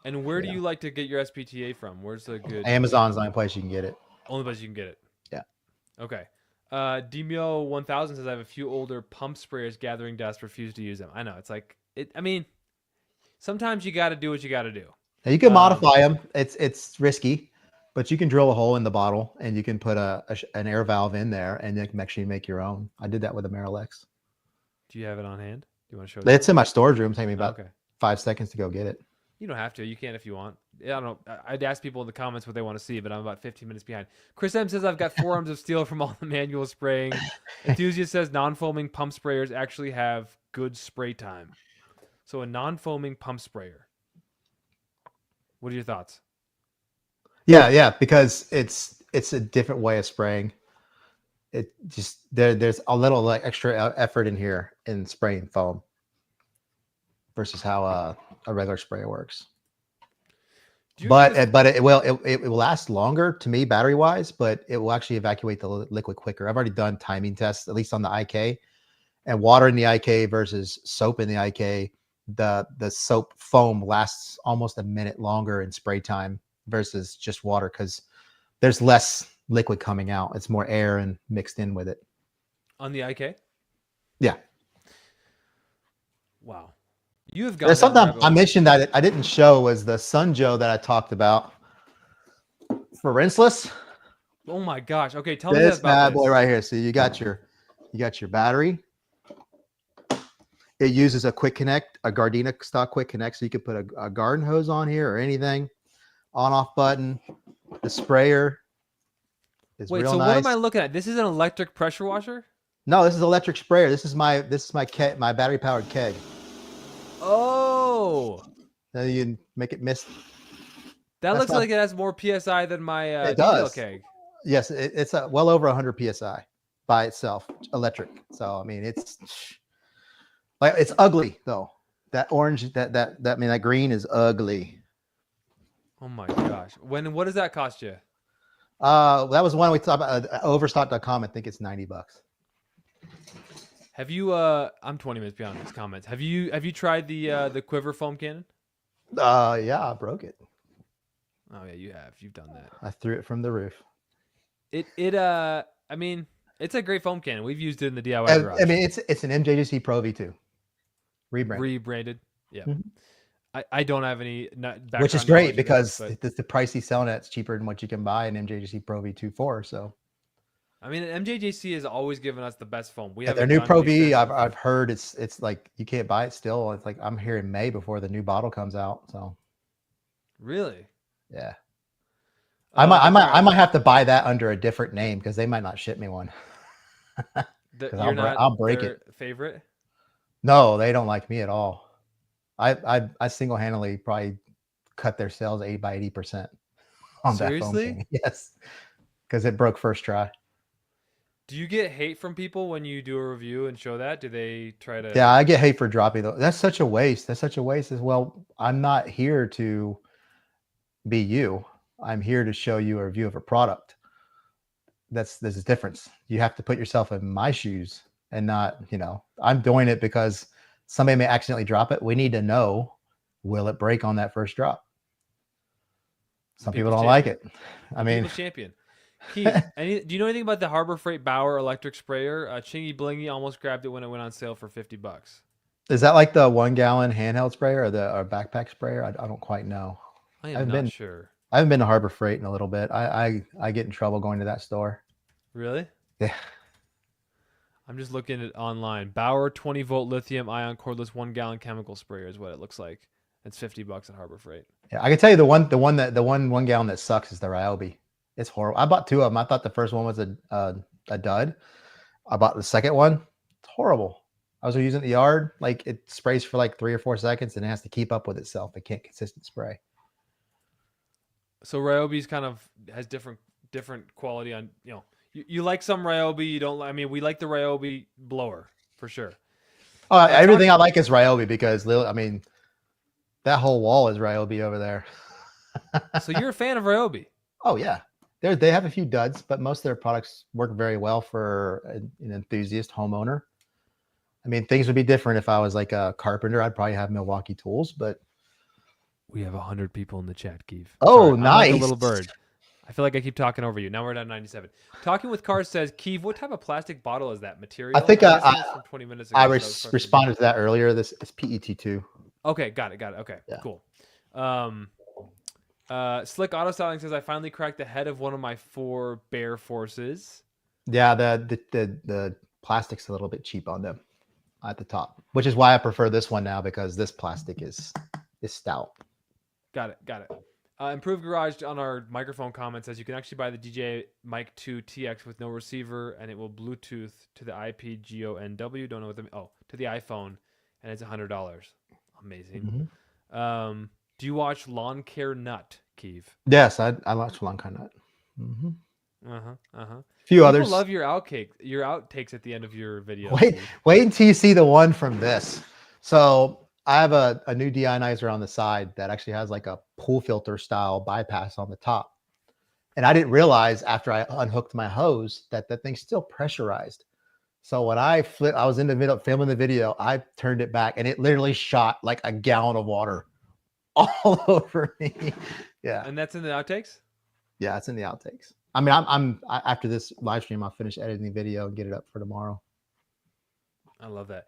And where do yeah, you like to get your SPTA from? Where's the good Amazon's the only place you can get it. only place you can get it? Yeah. Okay. Demio 1000 says I have a few older pump sprayers gathering dust, refuse to use them. I know it's like it. I mean, sometimes you got to do what you got to do. Now you can Um, modify them. It's risky, but you can drill a hole in the bottle and you can put an air valve in there and then make sure you make your own. I did that with a Marilex. do you have it on hand? Do you want to show it to It's me? in my storage room. Take me Oh, about okay. 5 seconds to go get it. You don't have to. You can if you want. I don't know. I'd ask people in the comments what they want to see, but I'm about 15 minutes behind. Chris M says I've got 4 arms of steel from all the manual spraying. Enthusiast says non-foaming pump sprayers actually have good spray time. So a non-foaming pump sprayer. What are your thoughts? Yeah, because it's a different way of spraying. It just there's a little like extra effort in here in spraying foam versus how a regular sprayer works. Do you think this? But it will last longer to me battery wise, but it will actually evacuate the liquid quicker. I've already done timing tests, at least on the IK, and water in the IK versus soap in the IK. The soap foam lasts almost a minute longer in spray time versus just water because there's less liquid coming out. It's more air and mixed in with it. On the IK? Yeah. Wow. You have gone There's down the something rabbit I hole. mentioned that I didn't show was the Sunjo that I talked about for rinseless. Oh my gosh. Okay, tell me This about bad boy this. right here. So you got your battery. It uses a quick connect, a Gardena stock quick connect. So you could put a garden hose on here or anything. On off button. The sprayer is Wait, real so what am nice. I looking at? This is an electric pressure washer? No, this is electric sprayer. This is my my battery powered keg. Oh, Then you can make it miss. that That's looks my. like it has more PSI than my It detail does. keg. Yes, it's a well over 100 psi by itself, electric. So I mean, it's like it's ugly though. That orange, I mean, that green is ugly. Oh my gosh. What does that cost you? That was one we talked about. Overstock.com. I think it's $90. Have you I'm 20 minutes beyond these comments. Have you tried the quiver foam cannon? Yeah, I broke it. Oh yeah, you have. You've done that. I threw it from the roof. I mean, it's a great foam cannon. We've used it in the DIY garage. I mean, it's an MJGC Pro V2 rebrand, Rebranded. Yeah. Mhm. I don't have any background which is knowledge great of that, because but the price he's selling it's cheaper than what you can buy an MJGC Pro V2 for. So I mean, MJJC has always given us the best foam. We yeah, their haven't new done Pro an V, extensive. I've heard it's like you can't buy it still. It's like I'm here in May before the new bottle comes out. So Really? yeah, All I right. might have to buy that under a different name because they might not ship me one because You're not I'll break their it. favorite. No, they don't like me at all. I single handedly probably cut their sales 80% on that foam Seriously? can. Yes, because it broke first try. Do you get hate from people when you do a review and show that? Do they try Yeah, to? I get hate for dropping though. That's such a waste. That's such a waste as well. I'm not here to be you. I'm here to show you a review of a product. There's a difference. You have to put yourself in my shoes and not, I'm doing it because somebody may accidentally drop it. We need to know, will it break on that first drop? Some people People's don't like champion. it. I The mean, people's champion. Keav, do you know anything about the Harbor Freight Bauer electric sprayer? Chingy Blingy almost grabbed it when it went on sale for $50. is that like the 1 gallon handheld sprayer or the backpack sprayer? I don't quite know. I am I've not been sure. I haven't been to Harbor Freight in a little bit. I get in trouble going to that store. Really? Yeah. I'm just looking at online. Bauer 20-volt lithium ion cordless 1 gallon chemical sprayer is what it looks like. It's $50 at Harbor Freight. Yeah, I can tell you the 1 gallon that sucks is the Ryobi. It's horrible. I bought two of them. I thought the first one was a dud. I bought the second one. It's horrible. I was using it in the yard. Like it sprays for like 3 or 4 seconds and it has to keep up with itself. It can't consistent spray. So Ryobi's kind of has different quality on, you like some Ryobi, you don't. I mean, we like the Ryobi blower for sure. Everything I like is Ryobi because I mean that whole wall is Ryobi over there. So you're a fan of Ryobi? Oh yeah. They have a few duds, but most of their products work very well for an enthusiast homeowner. I mean, things would be different if I was like a carpenter. I'd probably have Milwaukee tools, but We have 100 people in the chat, Keith. Sorry, oh, I'm like a nice. little bird. I feel like I keep talking over you. Now we're at 97. Talking with Cars says, Keith, what type of plastic bottle is that I material? think I'm guessing it's from 20 minutes ago. So that was probably responded to that earlier. This is PET2. Okay, got it. Okay, Yeah. cool. Slick Auto Styling says, I finally cracked the head of one of my 4 Bear Forces. Yeah, the plastic's a little bit cheap on them at the top, which is why I prefer this one now, because this plastic is stout. Got it. Improved Garage on our microphone comment says you can actually buy the DJ Mic 2 TX with no receiver, and it will Bluetooth to the IPGONW. Don't know what to the iPhone, and it's $100. Amazing. Mm-hmm. Do you watch Lawn Care Nut, Keev? Yes, I watch Long Con Nut. Mm-hmm. A few People others. love your outtakes at the end of your video. Wait until you see the one from this. So I have a new deionizer on the side that actually has like a pool filter style bypass on the top. And I didn't realize after I unhooked my hose that that thing's still pressurized. So when I was in the middle filming the video, I turned it back and it literally shot like a gallon of water all over me. Yeah. And that's in the outtakes? Yeah, it's in the outtakes. I mean, after this live stream, I'll finish editing the video and get it up for tomorrow. I love that.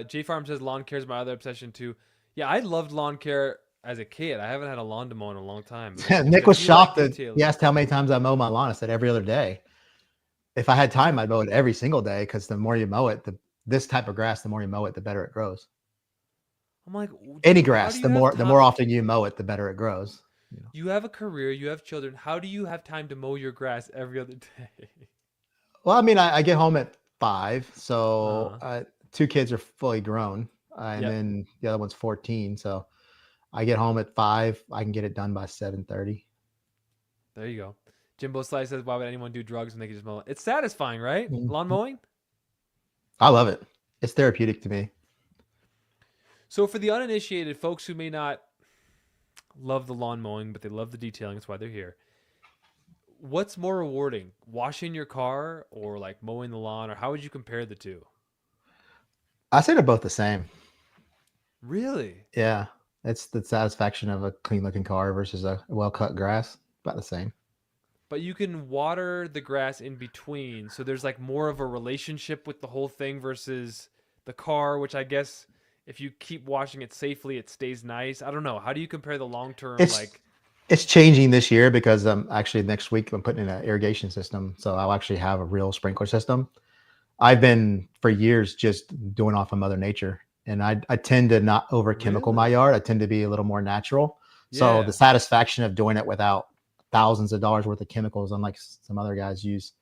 J Farm says lawn care is my other obsession too. Yeah, I loved lawn care as a kid. I haven't had a lawn to mow in a long time. Nick was shocked that he asked how many times I mow my lawn. I said every other day. If I had time, I'd mow it every single day, because the more you mow it, this type of grass, the more you mow it, the better it grows. I'm like, any grass, the more often you mow it, the better it grows. You have a career, you have children. How do you have time to mow your grass every other day? Well, I mean, I get home at 5, so 2 kids are fully grown, and then the other one's 14. So I get home at 5. I can get it done by 7:30. There you go. Jimbo Slice says, "Why would anyone do drugs when they can just mow?" It's satisfying, right? Mm-hmm. Lawn mowing. I love it. It's therapeutic to me. So for the uninitiated folks who may not love the lawn mowing, but they love the detailing, that's why they're here. What's more rewarding, washing your car or like mowing the lawn, or how would you compare the two? I say they're both the same. Really? Yeah. It's the satisfaction of a clean looking car versus a well-cut grass. About the same. But you can water the grass in between. So there's like more of a relationship with the whole thing versus the car, which I guess if you keep washing it safely, it stays nice. I don't know. How do you compare the long-term It's changing this year, because actually next week I'm putting in an irrigation system. So I'll actually have a real sprinkler system. I've been for years just doing off of Mother Nature, and I tend to not over chemical my yard. I tend to be a little more natural. Yeah. So the satisfaction of doing it without thousands of dollars worth of chemicals, unlike some other guys use,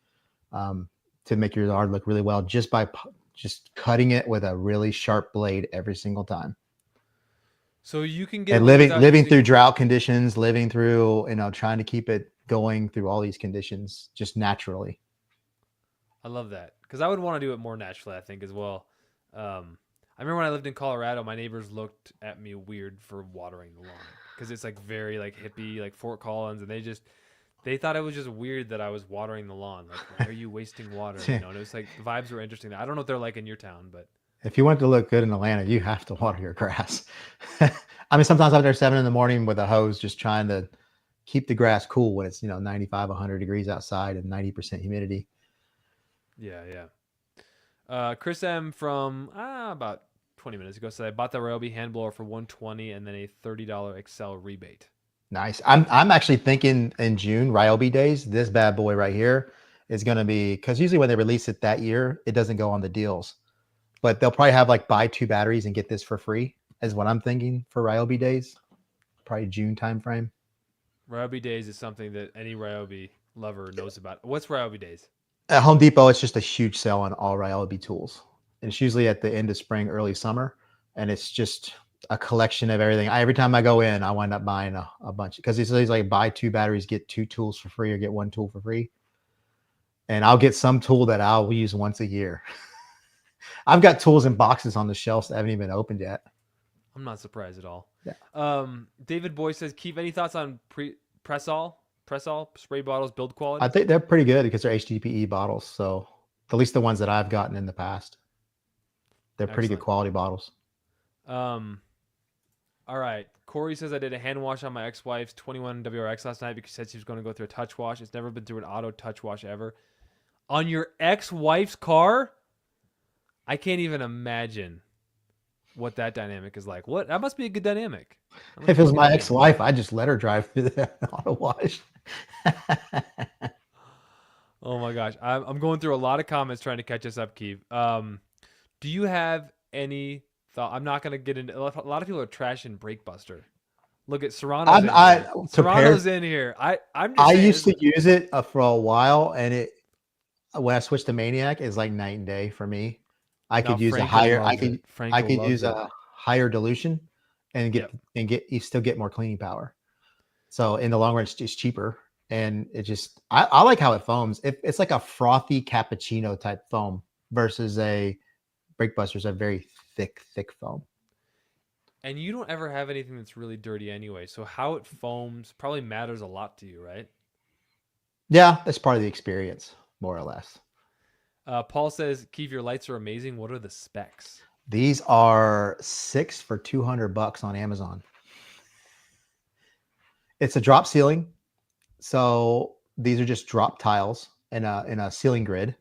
to make your yard look really well, just by just cutting it with a really sharp blade every single time. So you can get and living through drought conditions, living through, trying to keep it going through all these conditions just naturally. I love that, because I would want to do it more naturally, I think, as well. I remember when I lived in Colorado, my neighbors looked at me weird for watering the lawn, because it's like very like hippie, like Fort Collins, and they thought it was just weird that I was watering the lawn. Like, why are you wasting water? And it was like the vibes were interesting. I don't know what they're like in your town, but if you want to look good in Atlanta, you have to water your grass. I mean, sometimes I'm there 7 a.m. with a hose, just trying to keep the grass cool when it's 95, 100 degrees outside and 90% humidity. Yeah. Chris M from about 20 minutes ago said I bought the Ryobi hand blower for $120 and then a $30 Excel rebate. Nice. I'm actually thinking in June, Ryobi days, this bad boy right here is going to be, because usually when they release it that year, it doesn't go on the deals, but they'll probably have like buy 2 batteries and get this for free, is what I'm thinking for Ryobi days, probably June timeframe. Ryobi days is something that any Ryobi lover knows about. What's Ryobi days? At Home Depot, it's just a huge sale on all Ryobi tools. And it's usually at the end of spring, early summer. And it's just a collection of everything. Every time I go in, I wind up buying a bunch, because it's like buy 2 batteries, get 2 tools for free, or get 1 tool for free. And I'll get some tool that I'll use once a year. I've got tools in boxes on the shelves that haven't even opened yet. I'm not surprised at all. Yeah. David Boy says, Keep, any thoughts on Pressall? Press-all spray bottles, build quality? I think they're pretty good because they're HDPE bottles. So at least the ones that I've gotten in the past, they're pretty good Excellent. quality bottles. Um, all right. Corey says I did a hand wash on my ex-wife's 21 WRX last night because she said she was going to go through a touch wash. It's never been through an auto touch wash ever. On your ex-wife's car? I can't even imagine what that dynamic is like. What? That must be a good dynamic. If it was my ex-wife, I'd just let her drive through the auto wash. Oh my gosh, I'm going through a lot of comments trying to catch us up, Keav. Do you have any thought? I'm not gonna get into. A lot of people are trashing Breakbuster. Look at Serrano's in here. Serrano's in here. I'm just I saying, used to use it for a while, and it when I switched to Maniac, is like night and day for me. I could use a higher. I could use a higher dilution, and get you still get more cleaning power. So in the long run, it's just cheaper, and it just I like how it foams. It's like a frothy cappuccino type foam versus a Breakbuster's a very thick foam. And you don't ever have anything that's really dirty anyway. So how it foams probably matters a lot to you, right? Yeah, that's part of the experience, more or less. Paul says, Keith, your lights are amazing. What are the specs? These are 6 for $200 on Amazon. It's a drop ceiling. So these are just drop tiles in a ceiling grid.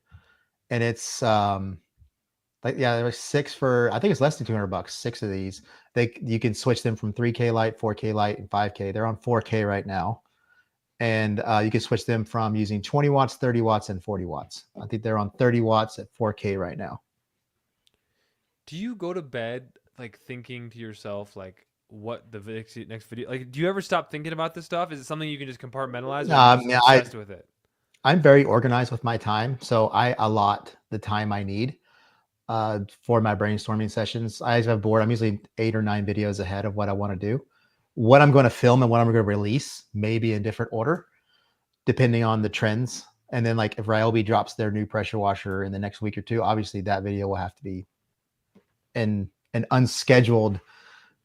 And it's there was 6 for, I think it's less than $200, 6 of these. You can switch them from 3K light, 4K light, and 5K. They're on 4K right now. And you can switch them from using 20 watts, 30 watts, and 40 watts. I think they're on 30 watts at 4K right now. Do you go to bed like thinking to yourself like what the next video? Like, do you ever stop thinking about this stuff? Is it something you can just compartmentalize? Or are you just obsessed with it? I'm very organized with my time, so I allot the time I need for my brainstorming sessions. I have a board. I'm usually 8 or 9 videos ahead of what I want to do. What I'm going to film and what I'm going to release may be in different order, depending on the trends. And then like if Ryobi drops their new pressure washer in the next week or two, obviously that video will have to be in an unscheduled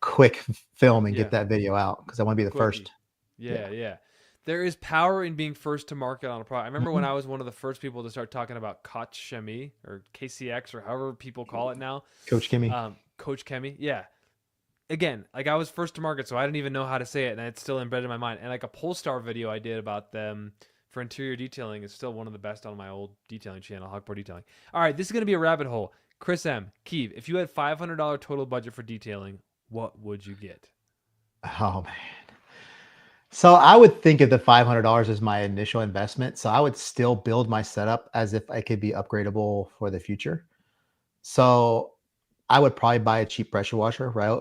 quick film and get that video out because I want to be the first. Yeah. There is power in being first to market on a product. I remember when I was one of the first people to start talking about Koch Chemie or KCX or however people call it now. Coach Chemie. Coach Chemie. Yeah. Again, like I was first to market, so I didn't even know how to say it, and it's still embedded in my mind. And like a Polestar video I did about them for interior detailing is still one of the best on my old detailing channel, Hogport Detailing. All right, this is going to be a rabbit hole. Chris M. Keav, if you had $500 total budget for detailing, what would you get? Oh, man. So I would think of the $500 as my initial investment. So I would still build my setup as if I could be upgradable for the future. So I would probably buy a cheap pressure washer, right?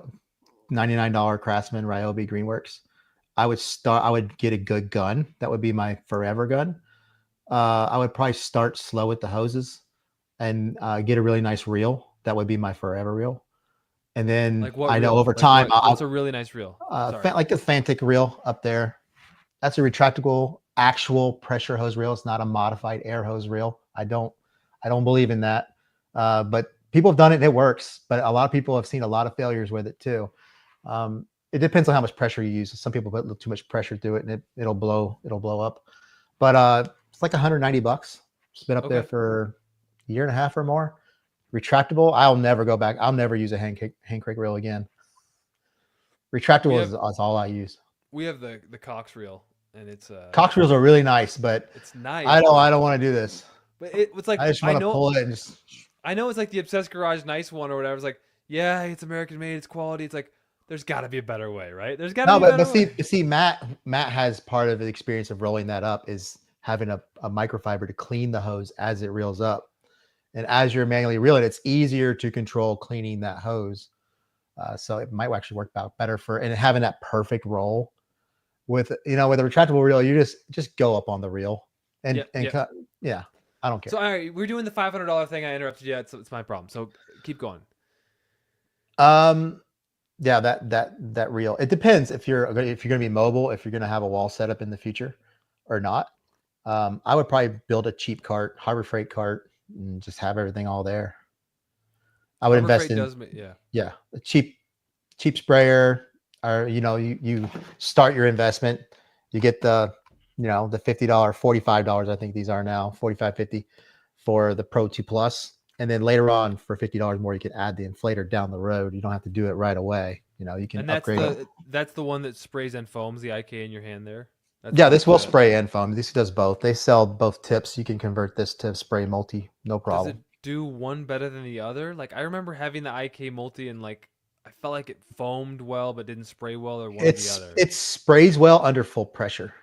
$99 Craftsman Ryobi Greenworks. I would get a good gun. That would be my forever gun. I would probably start slow with the hoses and get a really nice reel. That would be my forever reel. And then like what I know reel? over time, what's a really nice reel? like the Fantic reel up there. That's a retractable actual pressure hose reel. It's not a modified air hose reel. I don't believe in that. But people have done it and it works. But a lot of people have seen a lot of failures with it too. It depends on how much pressure you use. Some people put a little too much pressure through it and it'll blow up. But it's like $190. It's been up there for a year and a half or more. Retractable. I'll never go back. I'll never use a hand crank reel again. Retractable is all I use. We have the Cox reel, and it's Cox reels are really nice, but it's nice. I don't want to do this. But it's like I just want to pull it and just. I know it's like the Obsessed Garage nice one or whatever. It's like, yeah, it's American made, it's quality. It's like there's got to be a better way, right? There's got to be a better way. See, Matt has part of the experience of rolling that up is having a microfiber to clean the hose as it reels up. And as you're manually reeling, it's easier to control cleaning that hose. So it might actually work out better and having that perfect roll with a retractable reel, you just go up on the reel and cut. Yeah, I don't care. So all right, we're doing the $500 thing. I interrupted you. It's my problem. So keep going. Yeah, that reel. It depends if you're going to be mobile, if you're going to have a wall setup in the future or not. I would probably build a cheap cart, Harbor Freight cart, and just have everything all there. I would invest in a cheap sprayer, or you start your investment. You get the the $50, $45, I think these are now, 45, 50 for the Pro 2 Plus. And then later on for $50 more, you can add the inflator down the road. You don't have to do it right away. You can And upgrade it. that's the one that sprays and foams the IK in your hand there. That's Yeah, like this will the spray and foam. This does both. They sell both tips. You can convert this to spray multi, no does it problem. do one better than the other? Like I remember having the IK multi and like I felt like it foamed well but didn't spray well or one or the other. It sprays well under full pressure.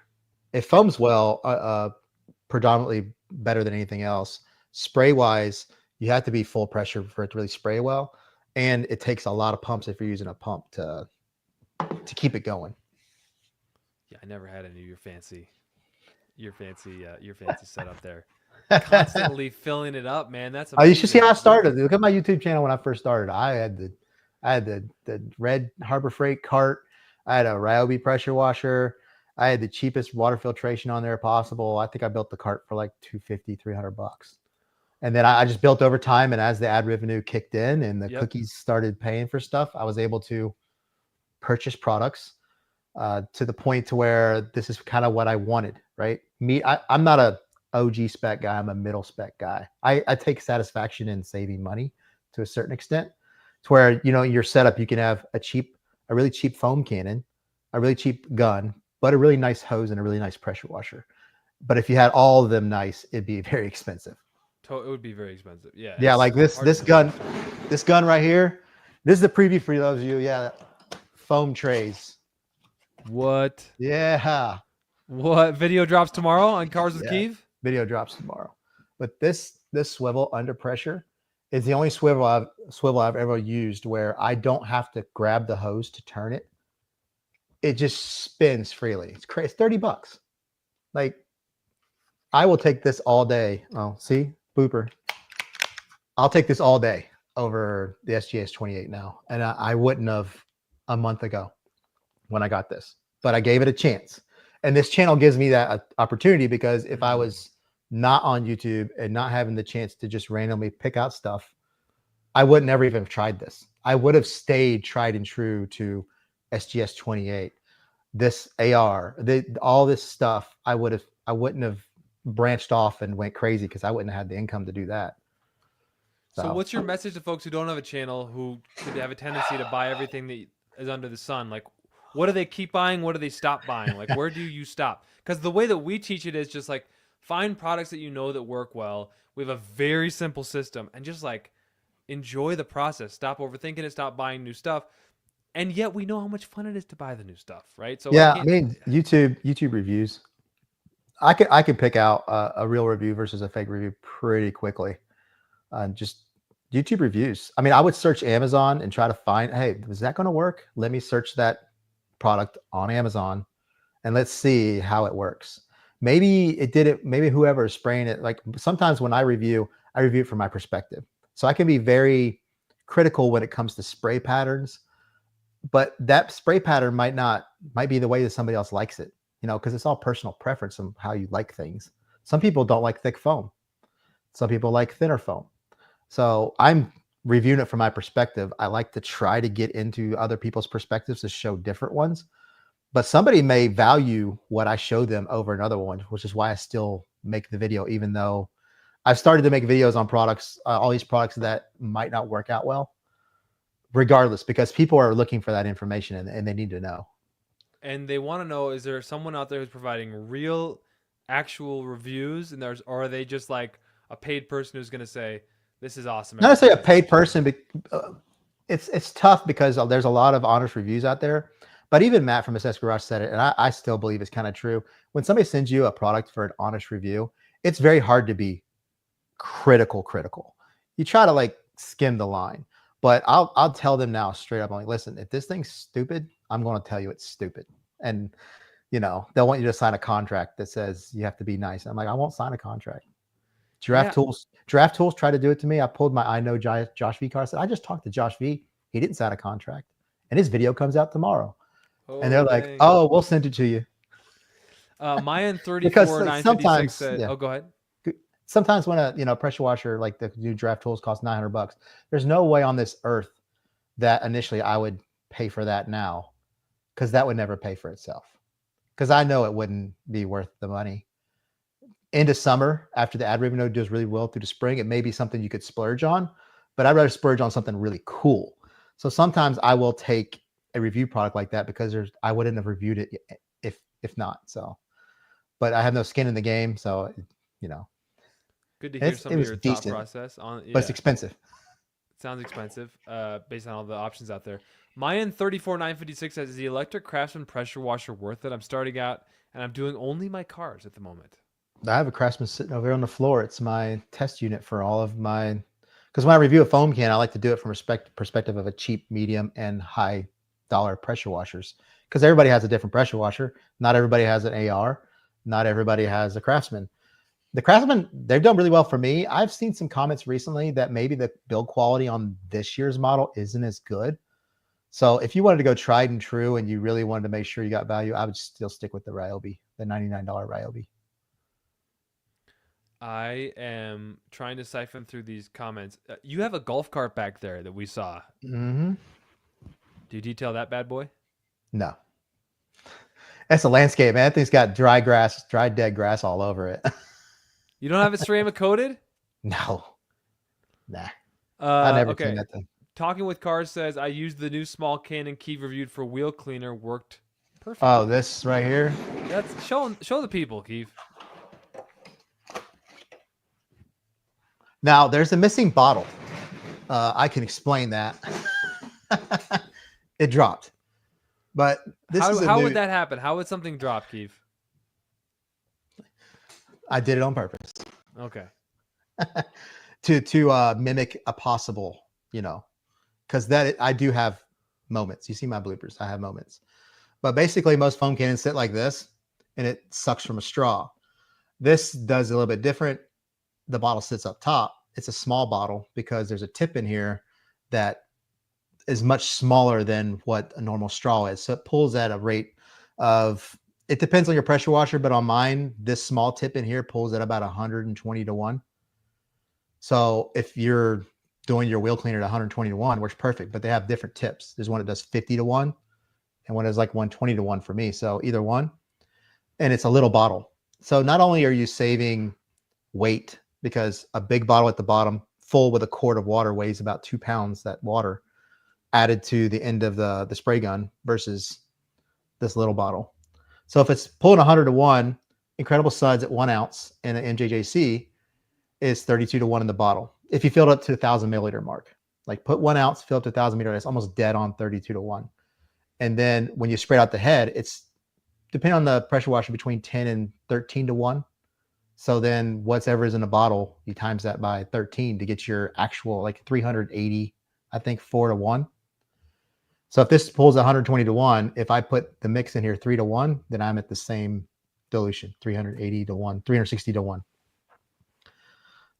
It Okay. foams well, predominantly better than anything else. Spray wise, you have to be full pressure for it to really spray well, and it takes a lot of pumps if you're using a pump to keep it going. Yeah, I never had any of your fancy setup there. Constantly filling it up, man. That's Oh, you should see how I amazing. started. Look at my YouTube channel when I first started. I had the red Harbor Freight cart. I had a Ryobi pressure washer. I had the cheapest water filtration on there possible. I think I built the cart for like 250, $300. And then I just built over time. And as the ad revenue kicked in and the Yep. cookies started paying for stuff, I was able to purchase products to the point to where this is kind of what I wanted, right? I'm not a OG spec guy. I'm a middle spec guy. I take satisfaction in saving money to a certain extent to where, your setup, you can have a really cheap foam cannon, a really cheap gun, but a really nice hose and a really nice pressure washer. But if you had all of them nice, it'd be very expensive. It would be very expensive. Yeah, Yeah, it's like this hard to this do that gun, cheap. this gun right here. This is the preview for those of you. Yeah, foam trays. What? Yeah, What video drops tomorrow on Cars with yeah. Keav? Video drops tomorrow. But this swivel under pressure is the only swivel I've ever used where I don't have to grab the hose to turn it. It just spins freely. It's crazy. It's $30. Like I will take this all day. Oh, see, booper. I'll take this all day over the SGS 28 now, and I wouldn't have a month ago when I got this, but I gave it a chance. And this channel gives me that opportunity because if I was not on YouTube and not having the chance to just randomly pick out stuff, I would never even have tried this. I would have stayed tried and true to SGS 28, this AR, all this stuff. I wouldn't have branched off and went crazy because I wouldn't have had the income to do that. So, what's your message to folks who don't have a channel who could have a tendency to buy everything that is under the sun? Like, what do they keep buying? What do they stop buying? Like, where do you stop? Because the way that we teach it is just like find products that you know that work well. We have a very simple system and just like enjoy the process. Stop overthinking it. Stop buying new stuff. And yet we know how much fun it is to buy the new stuff, right? So I Yeah, I can't. mean YouTube reviews. I could pick out a real review versus a fake review pretty quickly. Just YouTube reviews. I mean, I would search Amazon and try to find, hey, is that going to work? Let me search that product on Amazon and let's see how it works. Maybe it did it. Maybe whoever is spraying it. Like sometimes when I review it from my perspective. So I can be very critical when it comes to spray patterns, but that spray pattern might be the way that somebody else likes it, because it's all personal preference on how you like things. Some people don't like thick foam. Some people like thinner foam. So I'm reviewing it from my perspective. I like to try to get into other people's perspectives to show different ones. But somebody may value what I show them over another one, which is why I still make the video, even though I've started to make videos on products, all these products that might not work out well, regardless, because people are looking for that information and they need to know. And they want to know: is there someone out there who's providing real, actual reviews, and or are they just like a paid person who's going to say, "This is awesome"? Not necessarily a Everything paid person, but it's tough because there's a lot of honest reviews out there. But even Matt from Assess Garage said it, and I still believe it's kind of true. When somebody sends you a product for an honest review, it's very hard to be critical. You try to like skim the line, but I'll tell them now straight up. I'm like, listen, if this thing's stupid, I'm going to tell you it's stupid. And they'll want you to sign a contract that says you have to be nice. I'm like, I won't sign a contract. Draft Tools tried to do it to me. I pulled my I know Josh V card. I said, I just talked to Josh V. He didn't sign a contract, and his video comes out tomorrow. And they're like, dang. oh, we'll send it to you. Mayan Because 34 956 sometimes, said, yeah, "Oh, go ahead." sometimes when a pressure washer like the new Draft Tools costs $900, there's no way on this earth that initially I would pay for that now, because that would never pay for itself. because I know it wouldn't be worth the money. Into summer, after the ad revenue does really well through the spring, it may be something you could splurge on, but I'd rather splurge on something really cool. So sometimes I will take a review product like that because I wouldn't have reviewed it if not. So, but I have no skin in the game, so you know, Good to hear it some of was your thought decent, process on. but it's Yeah, expensive. sounds expensive. Based on all the options out there. Mayan 34956 says, "Is the electric Craftsman pressure washer worth it? I'm starting out and I'm doing only my cars at the moment." I have a Craftsman sitting over here on the floor. It's my test unit for all of my, because when I review a foam can, I like to do it from perspective of a cheap, medium, and high dollar pressure washers. Because everybody has a different pressure washer. Not everybody has an AR. Not everybody has a Craftsman. The Craftsman, they've done really well for me. I've seen some comments recently that maybe the build quality on this year's model isn't as good. So if you wanted to go tried and true and you really wanted to make sure you got value, I would still stick with the Ryobi, the $99 Ryobi. I am trying to siphon through these comments. You have a golf cart back there that we saw. Mm-hmm. Do you detail that bad boy? No. That's a landscape, man. That thing's got dry grass, dry dead grass all over it. You don't have it ceramic coated? No. Nah. I never clean Okay. that thing. Talking with Cars says, "I used the new small Canon Keav reviewed for wheel cleaner. Worked perfectly." Oh, this right here. That's show the people, Keav. Now there's a missing bottle. I can explain that. It dropped. But this is How would that happen? How would something drop, Keav? I did it on purpose. Okay. to mimic a possible, because that I do have moments. You see my bloopers. I have moments. But basically, most foam cannons sit like this, and it sucks from a straw. This does a little bit different. The bottle sits up top. It's a small bottle because there's a tip in here that is much smaller than what a normal straw is. So it pulls at a rate of, it depends on your pressure washer, but on mine, this small tip in here pulls at about 120 to 1. So if you're doing your wheel cleaner at 120 to 1, works perfect, but they have different tips. There's one that does 50 to 1 and one is like 120 to 1 for me. So either one, and it's a little bottle. So not only are you saving weight, because a big bottle at the bottom full with a quart of water weighs about 2 pounds, that water added to the end of the spray gun versus this little bottle. So if it's pulling 100 to 1, Incredible Suds at 1 ounce and an MJJC is 32 to 1 in the bottle. If you fill it up to the 1,000 milliliter mark, like put 1 ounce, fill up to 1,000 milliliter, it's almost dead on 32 to 1. And then when you spray out the head, it's depending on the pressure washer between 10 and 13 to 1. So then whatever is in the bottle, you times that by 13 to get your actual like 380, I think 4 to 1. So if this pulls 120 to 1, if I put the mix in here 3 to 1, then I'm at the same dilution, 380 to 1, 360 to 1.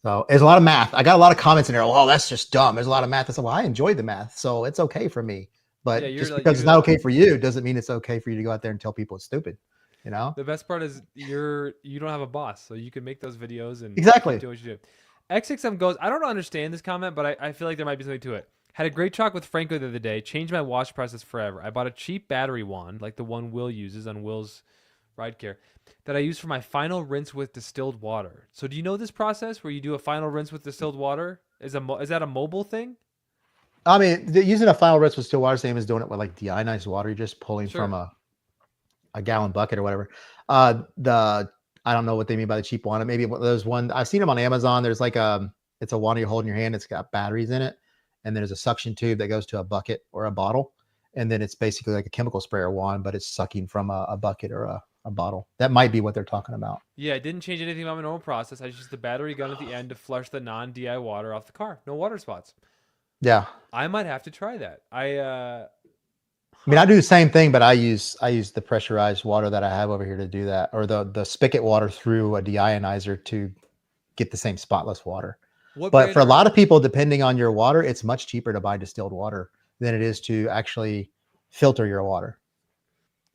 So there's a lot of math. I got a lot of comments in there. Oh, that's just dumb. There's a lot of math. I said, well, I enjoyed the math, so it's okay for me. But Yeah, just because it's not okay for you doesn't mean it's okay for you to go out there and tell people it's stupid. The best part is you don't have a boss, so you can make those videos and exactly do what you do. XXM goes, "I don't understand this comment, but I feel like there might be something to it. Had a great talk with Franco the other day. Changed my wash process forever. I bought a cheap battery wand, like the one Will uses on Will's ride care, that I use for my final rinse with distilled water. So do you know this process where you do a final rinse with distilled water? Is that a mobile thing? I mean, using a final rinse with still water, same as doing it with like deionized water. You're just pulling from a gallon bucket or whatever. I don't know what they mean by the cheap wand. Maybe there's one I've seen them on Amazon. There's like it's a wand you hold in your hand. It's got batteries in it, and then there's a suction tube that goes to a bucket or a bottle, and then it's basically like a chemical sprayer wand, but it's sucking from a bucket or a bottle. That might be what they're talking about. Yeah, I didn't change anything about my normal process. I just used the battery gun at the end to flush the non-DI water off the car. No water spots. Yeah, I might have to try that. I mean, I do the same thing, but I use the pressurized water that I have over here to do that, or the spigot water through a deionizer to get the same spotless water. But for a lot of people, depending on your water, it's much cheaper to buy distilled water than it is to actually filter your water.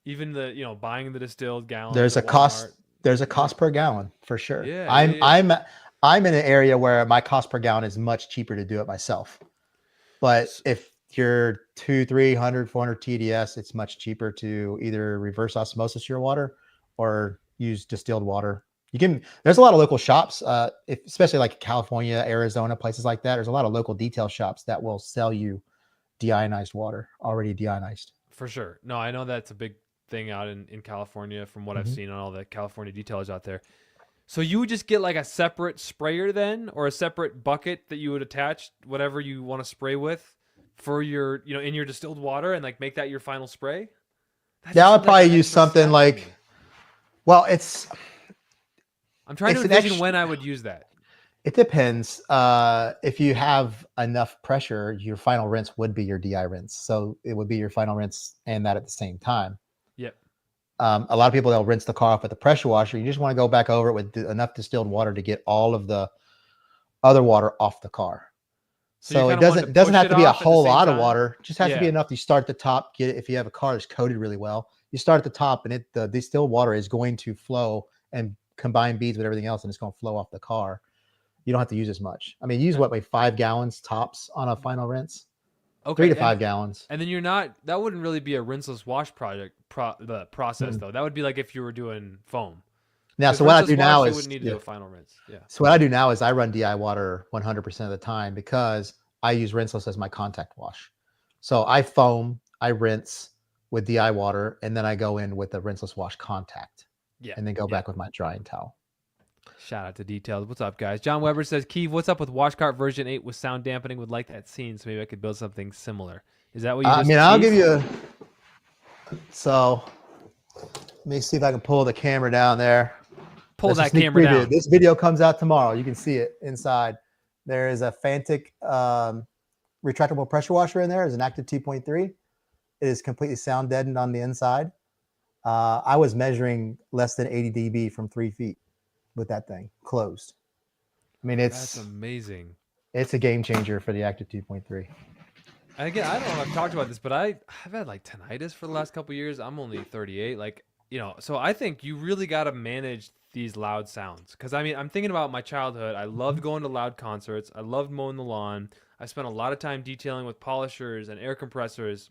Even buying the distilled gallon. There's a cost. There's a cost per gallon for sure. Yeah, I'm in an area where my cost per gallon is much cheaper to do it myself. But if your 300, 400 TDS, it's much cheaper to either reverse osmosis your water or use distilled water. There's a lot of local shops, especially like California, Arizona, places like that. There's a lot of local detail shops that will sell you deionized water, already deionized. For sure. No, I know that's a big thing out in California from what I've Mhm. seen on all the California detailers out there. So you would just get like a separate sprayer then, or a separate bucket that you would attach whatever you want to spray with for your, in your distilled water and like make that your final spray? That Yeah, just I would seems like probably an use extra something step to me. like, well, I'm trying to an envision extra, when I would use that. it depends. If you have enough pressure, your final rinse would be your DI rinse. So it would be your final rinse and that at the same time. Yep. A lot of people, they'll rinse the car off with a pressure washer. You just want to go back over it with enough distilled water to get all of the other water off the car. So you're So kind of wanting to doesn't push have it to be a off at the whole same lot of time? water. It just has to be Yeah. enough. You start at the top. Get it if you have a car that's coated really well. You start at the top, and the distilled water is going to flow and combine beads with everything else, and it's going to flow off the car. You don't have to use as much. I mean, use Okay. what, like 5 gallons tops on a final rinse. Okay. 3 to 5 gallons. And then that wouldn't really be a rinseless wash the process Mm. though. That would be like if you were doing foam. Now, With so what I rinseless do wash, now you is, wouldn't need to yeah. do a final rinse. Yeah. So what I do now is I run DI water 100% of the time because I use rinseless as my contact wash. So I foam, I rinse with DI water, and then I go in with the rinseless wash contact, Yeah. and then go Yeah. back with my drying towel. Shout out to Details. What's up, guys? John Weber says, Keav, what's up with Washcart version 8 with sound dampening? Would like that scene, so maybe I could build something similar. Is that what you I just mean, I'll teased? give you so let me see if I can pull the camera down there. Pull That's a that sneak camera preview. down. This video comes out tomorrow. You can see it inside. There is a Fantic retractable pressure washer in there. It's an active 2.3. It is completely sound deadened on the inside. I was measuring less than 80 dB from 3 feet with that thing closed. I mean, That's amazing. it's a game changer for the active 2.3. And again, I don't know if I've talked about this, but I've had like tinnitus for the last couple years. I'm only 38. Like, so I think you really got to manage these loud sounds. Because I mean, I'm thinking about my childhood. I loved going to loud concerts. I loved mowing the lawn. I spent a lot of time detailing with polishers and air compressors.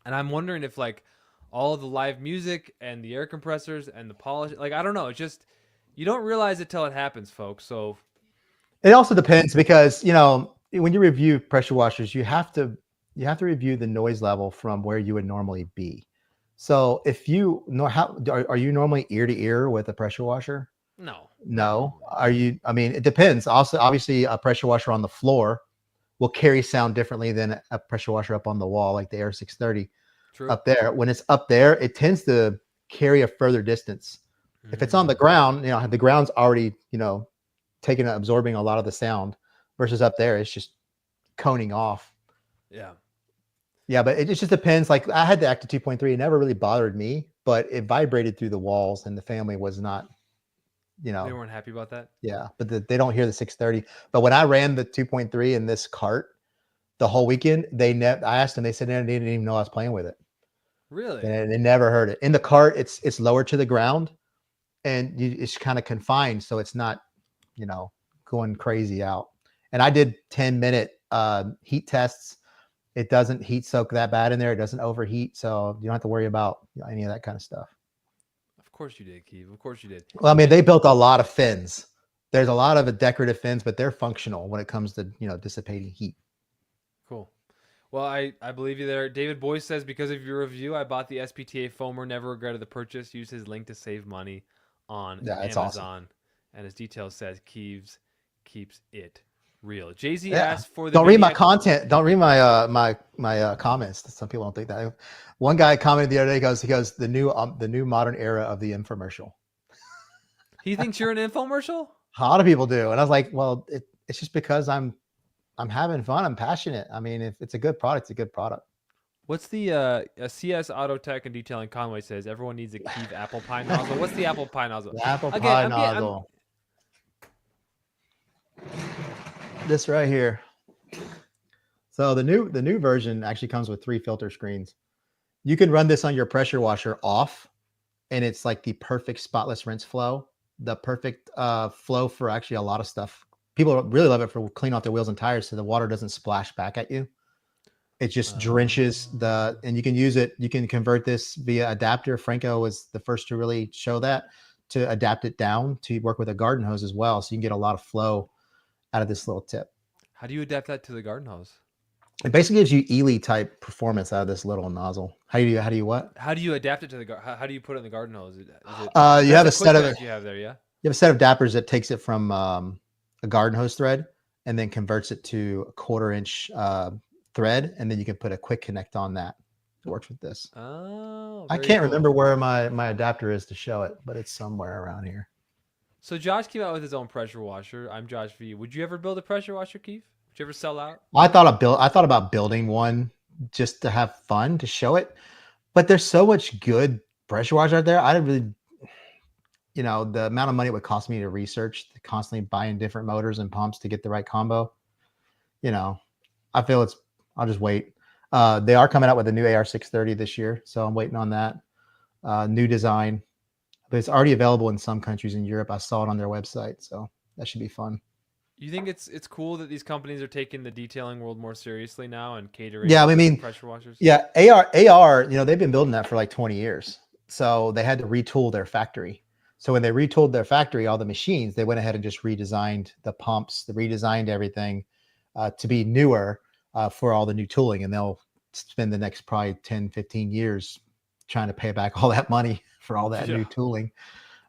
And I'm wondering if like all of the live music and the air compressors and the polish, like, I don't know. It's just, you don't realize it till it happens, folks. So It also depends because when you review pressure washers, you have to review the noise level from where you would normally be. So if you know how are you normally ear to ear with a pressure washer? no. No. Are you? I mean, it depends. Also, obviously, a pressure washer on the floor will carry sound differently than a pressure washer up on the wall, like the Air 630 True. up there. When it's up there, it tends to carry a further distance. If it's on the ground, the ground's already, absorbing a lot of the sound, versus up there, it's just coning off. Yeah. Yeah, but it just depends. Like I had the Active 2.3, it never really bothered me, but it vibrated through the walls, and the family was not, They weren't happy about that. yeah. But they don't hear the 630. But when I ran the 2.3 in this cart the whole weekend, I asked them, they said they didn't even know I was playing with it. Really? They never heard it. In the cart, it's lower to the ground, and it's kind of confined, so it's not, going crazy out. And I did 10-minute heat tests. It doesn't heat soak that bad in there. It doesn't overheat, so you don't have to worry about any of that kind of stuff. Of course you did, Keav. Of course you did. Well, I mean, they built a lot of fins. There's a lot of decorative fins, but they're functional when it comes to dissipating heat. Cool. Well, I believe you there. David Boyce says, because of your review, I bought the SPTA foamer. Never regretted the purchase. Use his link to save money on That's Amazon. awesome. And his details says Keeves keeps it real. Jay-Z Yeah. asked for the Don't read my Maniac- content. Don't read my comments. Some people don't think that. One guy commented the other day. He goes the new modern era of the infomercial. He thinks you're an infomercial? A lot of people do, and I was like, well, it's just because I'm having fun. I'm passionate. I mean, if it's a good product, it's a good product. What's the CS Auto Tech and Detailing Conway says everyone needs a Keev apple pie nozzle. What's the apple pie nozzle? The apple Again, pie I'm getting- nozzle. This right here. So the new version actually comes with 3 filter screens. You can run this on your pressure washer off, and it's like the perfect spotless rinse flow. The perfect flow for actually a lot of stuff. People really love it for cleaning off their wheels and tires, so the water doesn't splash back at you. It just drenches and you can use it. You can convert this via adapter. Franco was the first to really show that, to adapt it down to work with a garden hose as well. So you can get a lot of flow out of this little tip. How do you adapt that to the garden hose? It basically gives you Ely type performance out of this little nozzle. How do you what? How do you adapt it to the how do you put it in the garden hose? Is it You have that's a a quick set of connect you have there, yeah? you have a set of dappers that takes it from a garden hose thread and then converts it to a 1/4 inch thread, and then you can put a quick connect on that. It works with this. Oh, I very can't cool. remember where my adapter is to show it, but it's somewhere around here. So Josh came out with his own pressure washer. I'm Josh V. Would you ever build a pressure washer, Keith? Would you ever sell out? I thought about building one just to have fun to show it, but there's so much good pressure washer out there. I didn't really, the amount of money it would cost me to research, to constantly buying different motors and pumps to get the right combo. I feel I'll just wait. They are coming out with a new AR630 this year, so I'm waiting on that. New design, but it's already available in some countries in Europe. I saw it on their website, so that should be fun. You think it's cool that these companies are taking the detailing world more seriously now and catering Yeah, I to mean, pressure washers? yeah, AR, they've been building that for like 20 years. So they had to retool their factory. So when they retooled their factory, all the machines, they went ahead and just redesigned the pumps, they redesigned everything to be newer for all the new tooling. And they'll spend the next probably 10, 15 years trying to pay back all that money for all that new tooling.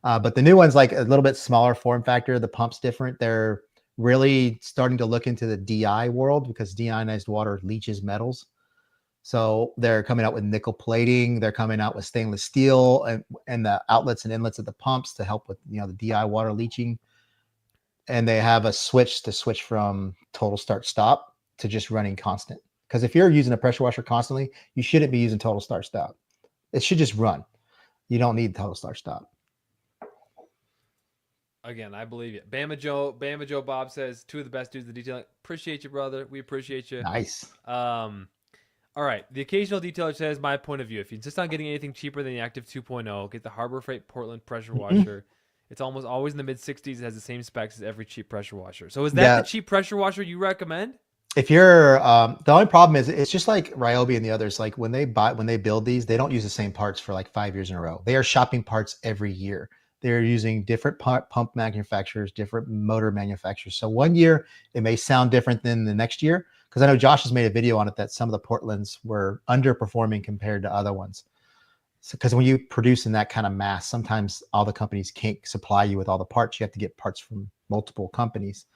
But the new one's like a little bit smaller form factor. The pump's different. They're really starting to look into the DI world because deionized water leaches metals. So they're coming out with nickel plating. They're coming out with stainless steel and the outlets and inlets of the pumps to help with, the DI water leaching. And they have a switch from total start stop to just running constant. Because if you're using a pressure washer constantly, you shouldn't be using total start stop. It should just run. You don't need total start stop. Again, I believe it. Bama Joe Bob says, 2 of the best dudes in the detailing. Appreciate you, brother. We appreciate you. Nice. All right. The occasional detailer says, my point of view. If you insist on getting anything cheaper than the Active 2.0, get the Harbor Freight Portland pressure washer. It's almost always in the mid-60s. It has the same specs as every cheap pressure washer. So is that the cheap pressure washer you recommend? If you're the only problem is it's just like Ryobi and the others. Like when they build these, they don't use the same parts for like 5 years in a row. They are shopping parts every year. They're using different pump manufacturers, different motor manufacturers. So one year it may sound different than the next year, because I know Josh has made a video on it that some of the Portlands were underperforming compared to other ones. So because when you produce in that kind of mass, sometimes all the companies can't supply you with all the parts. You have to get parts from multiple companies.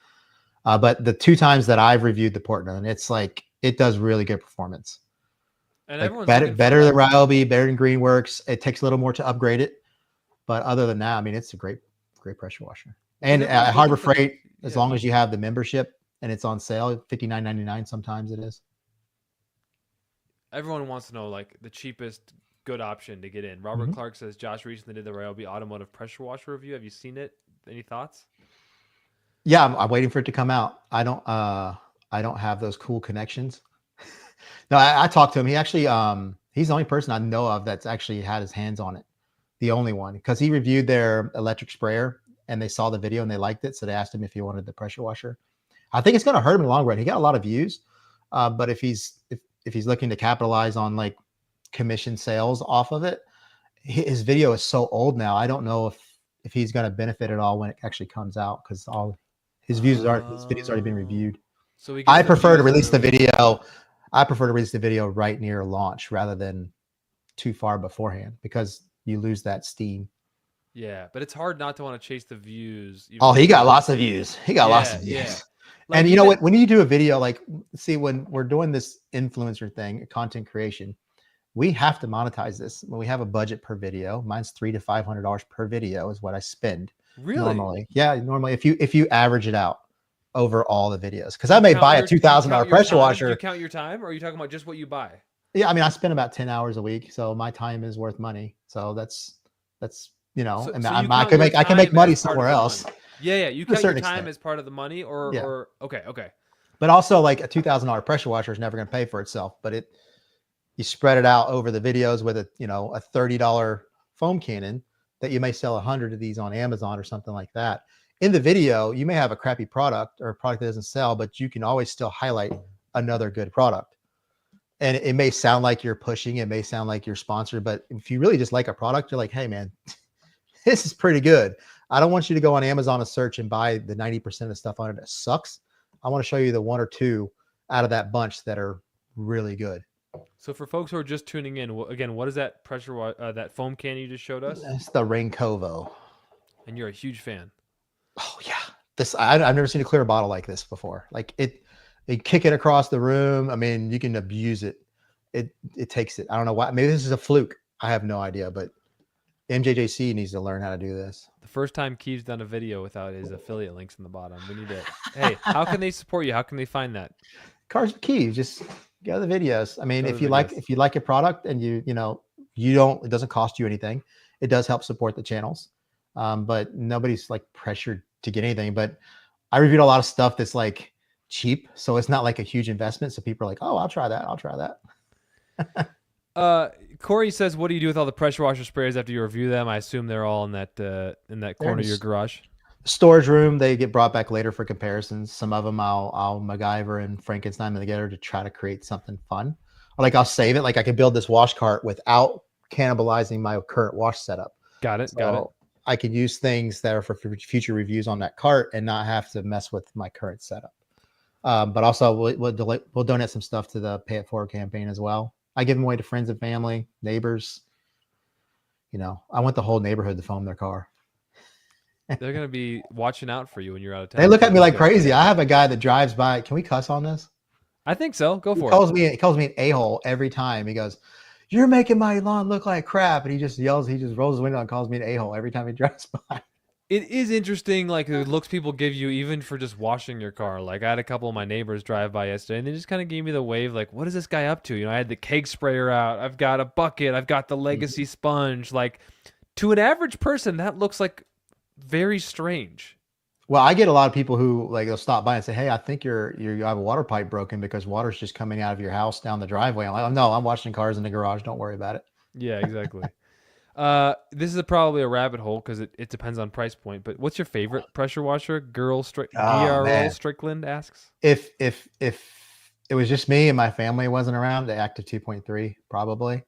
But the 2 times that I've reviewed the Portland, it's like it does really good performance. And like everyone's better than Ryobi, better than Greenworks. It takes a little more to upgrade it, but other than that, I mean, it's a great pressure washer. And at Harbor Freight, as long as you have the membership and it's on sale, $59.99 sometimes it is. Everyone wants to know like the cheapest good option to get in. Robert Clark says Josh recently did the Ryobi automotive pressure washer review. Have you seen it? Any thoughts? Yeah, I'm waiting for it to come out. I don't have those cool connections. No, I talked to him. He actually, he's the only person I know of that's actually had his hands on it. The only one, because he reviewed their electric sprayer and they saw the video and they liked it. So they asked him if he wanted the pressure washer. I think it's going to hurt him in the long run. He got a lot of views, but if he's looking to capitalize on like commission sales off of it, his video is so old now. I don't know if he's going to benefit at all when it actually comes out, because all his video's already been reviewed. So I prefer to release the video. I prefer to release the video right near launch rather than too far beforehand, because you lose that steam. Yeah, but it's hard not to want to chase the views. Oh, he got lots of views. He got lots of views. Yeah. Like, and you know what? When you do a video, like, see, when we're doing this influencer thing, content creation, we have to monetize this. When we have a budget per video, mine's $300 to $500 per video is what I spend. Really? Normally. Yeah, normally if you average it out over all the videos, because I may buy a $2,000 pressure washer. Do you count your time, or are you talking about just what you buy? Yeah, I mean, I spend about 10 hours a week, so my time is worth money. So that's I can make money somewhere else. Yeah, you count your time as part of the money, or okay. But also, like, a $2,000 pressure washer is never going to pay for itself, but you spread it out over the videos with a $30 foam cannon that you may sell 100 of these on Amazon or something like that. In the video, you may have a crappy product or a product that doesn't sell, but you can always still highlight another good product. And it may sound like you're pushing, it may sound like you're sponsored, but if you really just like a product, you're like, hey man, this is pretty good. I don't want you to go on Amazon and search and buy the 90% of stuff on it that sucks. I want to show you the one or two out of that bunch that are really good. So for folks who are just tuning in, again, what is that that foam can you just showed us? It's the Rain Covo. And you're a huge fan. Oh yeah, I've never seen a clear bottle like this before. Like they kick it across the room. I mean, you can abuse it. It takes it. I don't know why. Maybe this is a fluke. I have no idea, but MJJC needs to learn how to do this. The first time Keav's done a video without his affiliate links in the bottom. We need to. Hey, how can they support you? How can they find that? Cars with Keav, just go to the videos. I mean, Go to if the you like videos. if you like a product and you know you don't, it doesn't cost you anything. It does help support the channels, but nobody's like pressured to get anything. But I reviewed a lot of stuff that's like cheap, so it's not like a huge investment. So people are like, oh, I'll try that. I'll try that. Corey says, "What do you do with all the pressure washer sprayers after you review them?" I assume they're all in that corner of your garage. Storage room. They get brought back later for comparisons. Some of them I'll MacGyver and Frankenstein them together to try to create something fun. Or like I'll save it. Like I could build this wash cart without cannibalizing my current wash setup. Got it. So Got it. I can use things that are for future reviews on that cart and not have to mess with my current setup. But also we'll donate some stuff to the Pay It Forward campaign as well. I give them away to friends and family, neighbors. You know, I want the whole neighborhood to foam their car. They're gonna be watching out for you when you're out of town. They look at me That's like good. crazy. I have a guy that drives by. Can we cuss on this? I think so. Go He for calls it. me. He calls me an a-hole every time. He goes, "You're making my lawn look like crap," and he just yells. He just rolls his window and calls me an a-hole every time he drives by. It is interesting, like the looks people give you, even for just washing your car. Like I had a couple of my neighbors drive by yesterday, and they just kind of gave me the wave, like, "What is this guy up to?" You know, I had the cake sprayer out. I've got a bucket. I've got the legacy sponge. Like, to an average person, that looks like very strange. Well, I get a lot of people who like they'll stop by and say, "Hey, I think you have a water pipe broken because water's just coming out of your house down the driveway." I'm like, "Oh no, I'm washing cars in the garage. Don't worry about it." Yeah, exactly. This is probably a rabbit hole because it depends on price point. But what's your favorite pressure washer? Oh GRL man, Strickland asks. if it was just me and my family wasn't around, the Active 2.3 probably.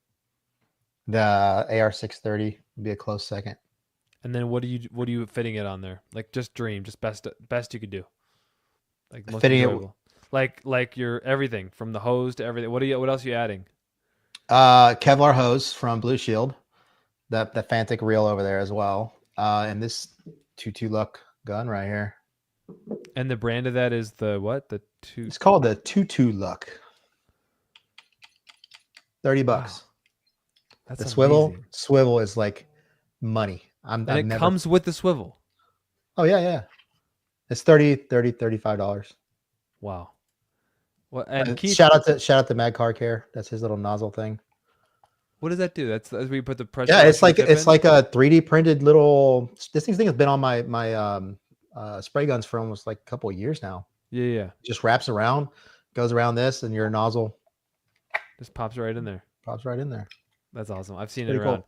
The AR630 would be a close second. And then what are you fitting it on there? Like just dream, just best you could do. Like most Fitting it, enjoyable. Like your everything from the hose to everything. What else are you adding? Kevlar hose from Blue Shield, that Fantic reel over there as well, and this 22 Luck gun right here. And the brand of that is the what? The two. It's called the 22 Luck. $30. Wow, that's The amazing. swivel is like money. And I've it never. comes with the swivel. Oh yeah. It's $35. Wow. Well, and Keith, Shout out to Mad Car Care. That's his little nozzle thing. what does that do? That's where you put the pressure. Yeah, it's washer like tip in? a 3D printed little. This thing has been on my spray guns for almost like a couple of years now. Yeah. It just wraps around, goes around this, and your nozzle Just pops right in there. pops right in there. That's awesome. I've seen Pretty it around.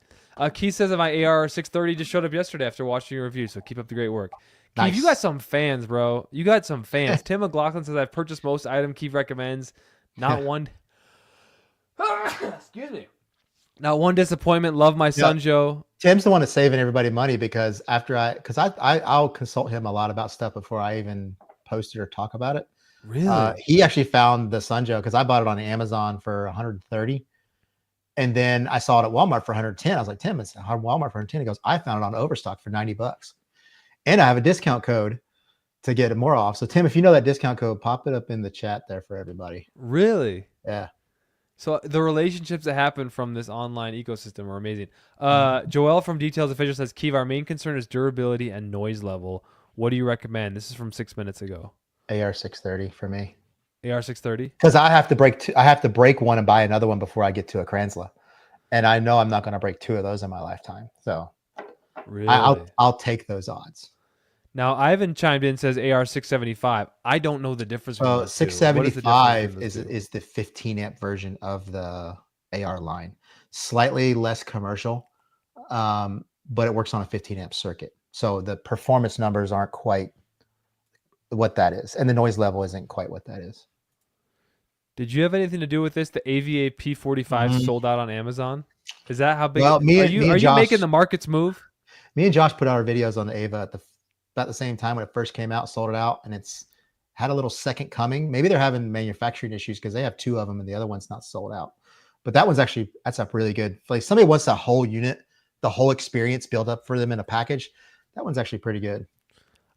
Keith says that my AR 630 just showed up yesterday after watching your review. So keep up the great work. Keith, Nice. you got some fans, bro. You got some fans. Tim McLaughlin says I've purchased most item Keith recommends. Not one. Excuse me. Not one disappointment. Love my son, Joe. Tim's the one that's saving everybody money because I'll consult him a lot about stuff before I even post it or talk about it. Really? He actually found the Sunjoe because I bought it on Amazon for 130. And then I saw it at Walmart for 110. I was like, Tim, it's on Walmart for 110. He goes, I found it on Overstock for $90. And I have a discount code to get it more off. So Tim, if you know that discount code, pop it up in the chat there for everybody. Really? Yeah. So the relationships that happen from this online ecosystem are amazing. Joel from Details Official says, Keev, our main concern is durability and noise level. What do you recommend? This is from 6 minutes ago. AR630 for me. AR630? Because I have to break one and buy another one before I get to a Kranzla. And I know I'm not going to break two of those in my lifetime. So Really? I'll take those odds. Now, Ivan chimed in and says AR675. I don't know the difference between So those two. 675 What is the difference between those two? is the 15 amp version of the AR line. Slightly less commercial, but it works on a 15 amp circuit. So the performance numbers aren't quite what that is. And the noise level isn't quite what that is. Did you have anything to do with this? The AVA P45 Mhm. sold out on Amazon. Is that how big? Well, me Are and me you and making Josh, the markets move? me and Josh put out our videos on the Ava at the about the same time when it first came out, sold it out, and it's had a little second coming. Maybe they're having manufacturing issues because they have two of them and the other one's not sold out. But that one's actually that's a really good. Like somebody wants a whole unit, the whole experience built up for them in a package. That one's actually pretty good.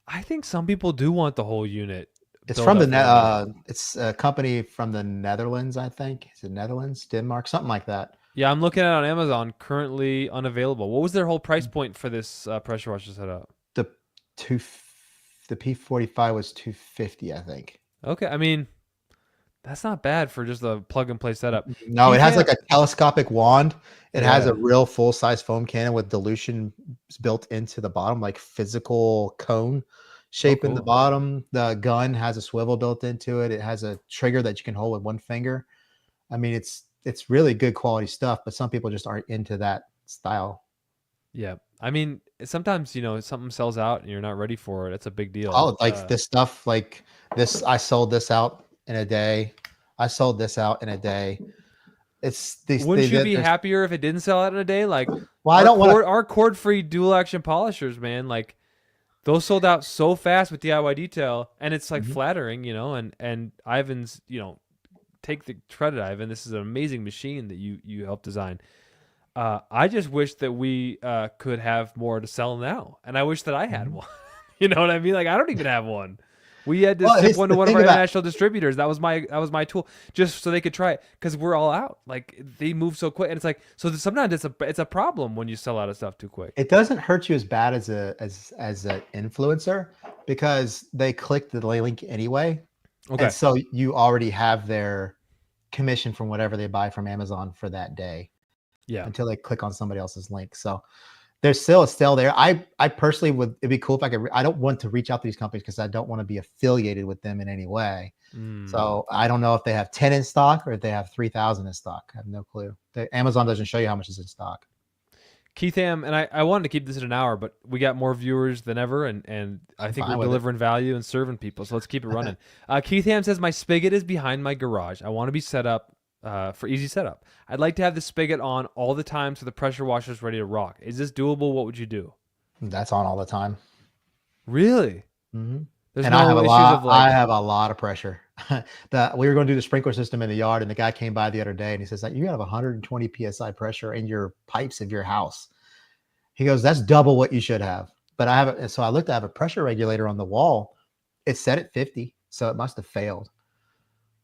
I think some people do want the whole unit It's built from up for them. it's a company from the Netherlands, I think. Is it Netherlands, Denmark, something like that. Yeah, I'm looking at it on Amazon. Currently unavailable. What was their whole price point for this pressure washer setup? The two, the P45 was 250, I think. Okay, I mean that's not bad for just a plug and play setup. No, it Keith has Ham, like a telescopic wand. It has a yeah. real full size foam cannon with dilution built into the bottom, like physical cone Oh, shape in the cool. bottom. The gun has a swivel built into it. It has a trigger that you can hold with one finger. I mean, it's really good quality stuff, but some people just aren't into that style. Yeah, I mean sometimes something sells out and you're not ready for it. It's a big deal. Oh, like this stuff, like this, I sold this out in a day. I sold this out in a day. It's these Wouldn't you be there's happier if it didn't sell out in a day? Like well, I don't want to. our cord free dual action polishers, man. Like those sold out so fast with DIY detail, and it's like Mhm. flattering, and Ivan's, take the credit, Ivan. This is an amazing machine that you helped design. I just wish that we could have more to sell now, and I wish that I had Mhm. one. You know what I mean? Like I don't even have one. We had to Well, ship it's one to the one of thing our about international distributors. That was my tool, just so they could try it because we're all out. Like they move so quick, and it's like sometimes it's a problem when you sell out of stuff too quick. it doesn't hurt you as bad as as an influencer because they click the link anyway, and Okay, so you already have their commission from whatever they buy from Amazon for that day yeah. until they click on somebody else's link. So there's still a sale there. I personally would. It'd be cool if I could. I don't want to reach out to these companies because I don't want to be affiliated with them in any way. Mm. So I don't know if they have 10 in stock or if they have 3,000 in stock. I have no clue. Amazon doesn't show you how much is in stock. Keith Ham, and I wanted to keep this at an hour, but we got more viewers than ever, and I I'm think we're fine with it. delivering value and serving people, so let's keep it running. Keith Ham says, my spigot is behind my garage. I want to be set up for easy setup. I'd like to have the spigot on all the time so the pressure washer is ready to rock. Is this doable? What would you do? That's on all the time. Really? hmm There's And I have no a issues lot. of I like, have a lot of pressure. We were going to do the sprinkler system in the yard, and the guy came by the other day, and he says that you have 120 psi pressure in your pipes of your house. He goes, that's double what you should have. But I have it. So I looked. I have a pressure regulator on the wall. It's set at 50, so it must have failed.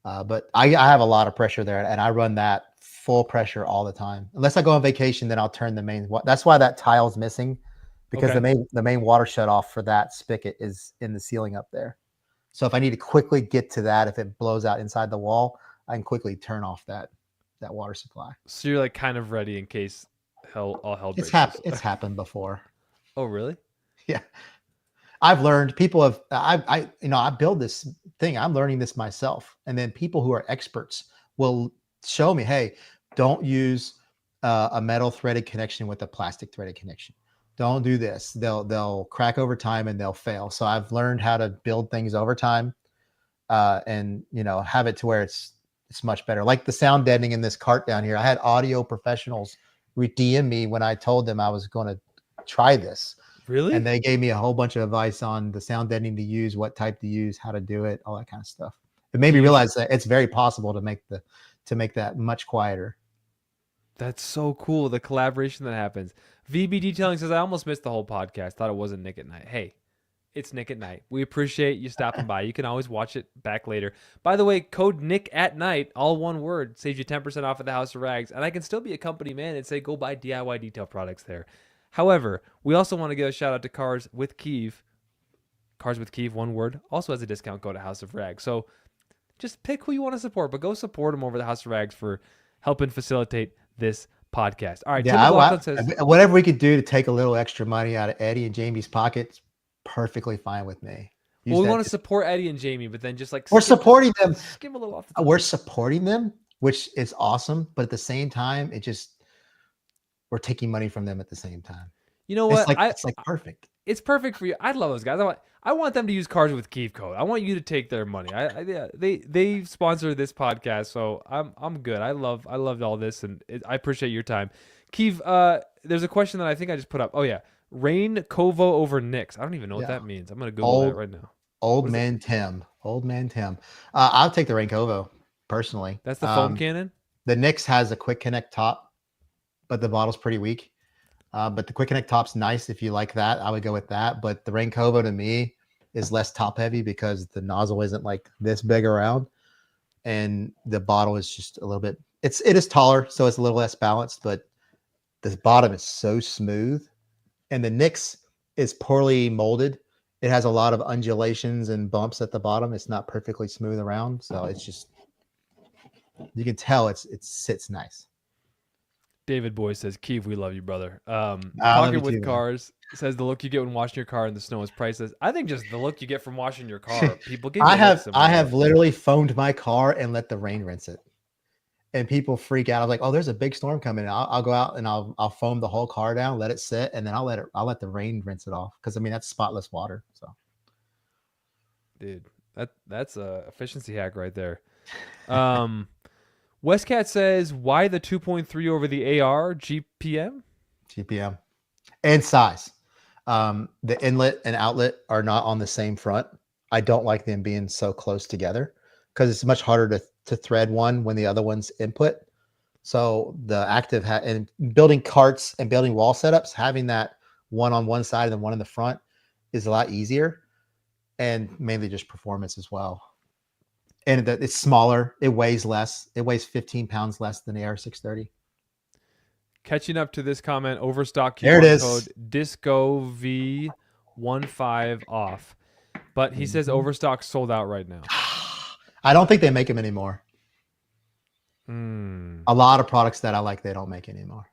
But I have a lot of pressure there, and I run that full pressure all the time. Unless I go on vacation, then I'll turn the main. That's why that tile's missing, because okay. the main water shut off for that spigot is in the ceiling up there. So if I need to quickly get to that, if it blows out inside the wall, I can quickly turn off that water supply. So you're like kind of ready in case all hell It's breaks loose. happened. It's happened before. Oh, really? Yeah, I've learned. People have. I build this thing. I'm learning this myself, and then people who are experts will show me, hey, don't use a metal threaded connection with a plastic threaded connection. Don't do this. They'll crack over time and they'll fail. So I've learned how to build things over time, and have it to where it's much better. Like the sound deadening in this cart down here. I had audio professionals DM me when I told them I was going to try this, and Really? they gave me a whole bunch of advice on the sound deadening to use, what type to use, how to do it, all that kind of stuff. It made Do me you? realize that it's very possible to make that much quieter. That's so cool. The collaboration that happens. VB Detailing says, I almost missed the whole podcast. Thought it wasn't Nick at Night. Hey, it's Nick at Night. We appreciate you stopping by. You can always watch it back later. By the way, code Nick at Night, all one word, saves you 10% off at the House of Rags. And I can still be a company man and say go buy DIY detail products there. However, we also want to give a shout out to Cars with Keav. Cars with Keav, one word, also has a discount code at House of Rags. So just pick who you want to support, but go support them over the House of Rags for helping facilitate this podcast. All right, Tim Yeah, McLaughlin says, whatever we could do to take a little extra money out of Eddie and Jamie's pockets, perfectly fine with me. well, Use we that. want to support Eddie and Jamie, but then just like We're supporting them. skim a little off the top. We're supporting them, which is awesome. But at the same time, we're taking money from them at the same time. You know It's what? like I it's like perfect. it's perfect for you. I love those guys. I want them to use cars with Keav code. I want you to take their money. Yeah, they sponsor this podcast, so I'm good. I loved all this, and I appreciate your time. Keav, there's a question that I think I just put up. Oh yeah, Rain Kovo over Knicks. I don't even know what Yeah. that means. I'm gonna Google that Old right now. old What is it? man Tim. Old man Tim. I'll take the Rankovo personally. That's the foam cannon. The Knicks has a quick connect top, but the bottle's pretty weak. But the quick connect top's nice if you like that. I would go with that. But the Rankovo to me is less top heavy because the nozzle isn't like this big around, and the bottle is just a little bit. It is taller, so it's a little less balanced. But the bottom is so smooth, and the Nix is poorly molded. It has a lot of undulations and bumps at the bottom. It's not perfectly smooth around, so it's just you can tell it sits nice. David Boy says, Keev, we love you, brother. I love Talking you with too, man. cars says the look you get when washing your car in the snow is priceless. I think just the look you get from washing your car. People give I you looks have similar. literally foamed my car and let the rain rinse it, and people freak out. I was like, "Oh, there's a big storm coming." I'll go out and I'll foam the whole car down, let it sit, and then I'll let the rain rinse it off because I mean that's spotless water. So, Dude, that's a efficiency hack right there. Westcat says, why the 2.3 over the AR GPM? GPM and size. The inlet and outlet are not on the same front. I don't like them being so close together because it's much harder to thread one when the other one's input. So the active and building carts and building wall setups, having that one on one side and then one in the front is a lot easier, and mainly just performance as well. And it's smaller. It weighs less. It weighs 15 pounds less than the AR630. Catching up to this comment, overstock There it coupon is. code DISCOV15 off. But he says overstock sold out right now. I don't think they make them anymore. Mm. A lot of products that I like, they don't make anymore.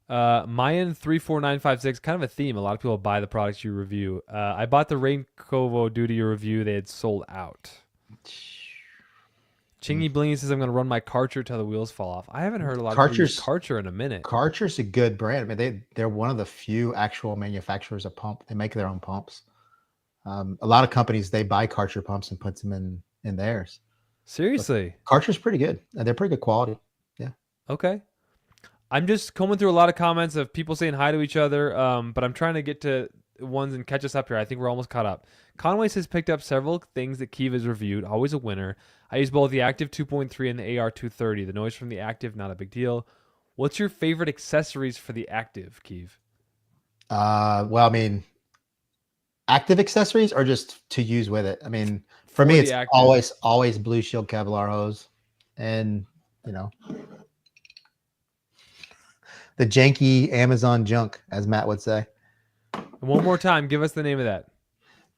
Mayan 34956, kind of a theme. A lot of people buy the products you review. I bought the Rain Kovo due to your review. They had sold out. Chingy Blingy says, I'm going to run my Karcher till the wheels fall off. I haven't heard a lot of people use Karcher in a minute. Karcher's a good brand. I mean, they're one of the few actual manufacturers of pump. They make their own pumps. A lot of companies, they buy Karcher pumps and puts them in theirs. Seriously? But Karcher's pretty good. They're pretty good quality. Yeah. Okay. I'm just combing through a lot of comments of people saying hi to each other, but I'm trying to get to ones and catch us up here. I think we're almost caught up. Conway says picked up several things that Keav has reviewed. Always a winner. I use both the Active 2.3 and the AR230. The noise from the Active, not a big deal. What's your favorite accessories for the Active, Keav? Well, I mean, active accessories or just to use with it? I mean, for me, it's Active. always Blue Shield Kevlar hose, and the janky Amazon junk, as Matt would say. And one more time, give us the name of that.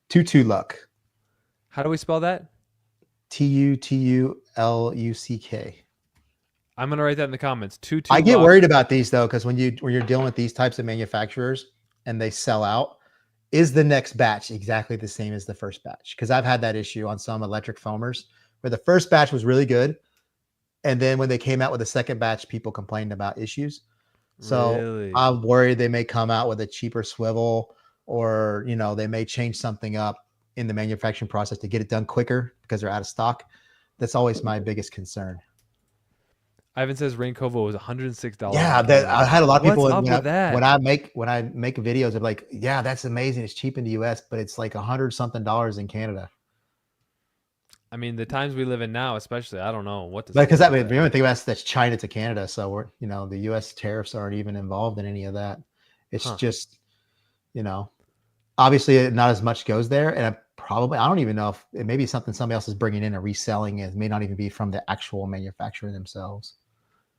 Tutu Luck. How do we spell that? TUTULUCK. I'm gonna write that in the comments. I get worried about these though, because when you're dealing with these types of manufacturers and they sell out, is the next batch exactly the same as the first batch? Because I've had that issue on some electric foamers where the first batch was really good, and then when they came out with the second batch, people complained about issues. So really? I'm worried they may come out with a cheaper swivel, or they may change something up in the manufacturing process to get it done quicker because they're out of stock. That's always my biggest concern. Ivan says Rain Kovo was $106. Yeah, I had a lot of people What's up with that? when I make videos of like, yeah, that's amazing. It's cheap in the US, but it's like $100 something in Canada. I mean, the times we live in now, especially, I don't know what to say. Because the only thing that's China to Canada, so we're the US tariffs aren't even involved in any of that. It's just obviously not as much goes there, and I don't even know if it may be something somebody else is bringing in and reselling. It may not even be from the actual manufacturer themselves.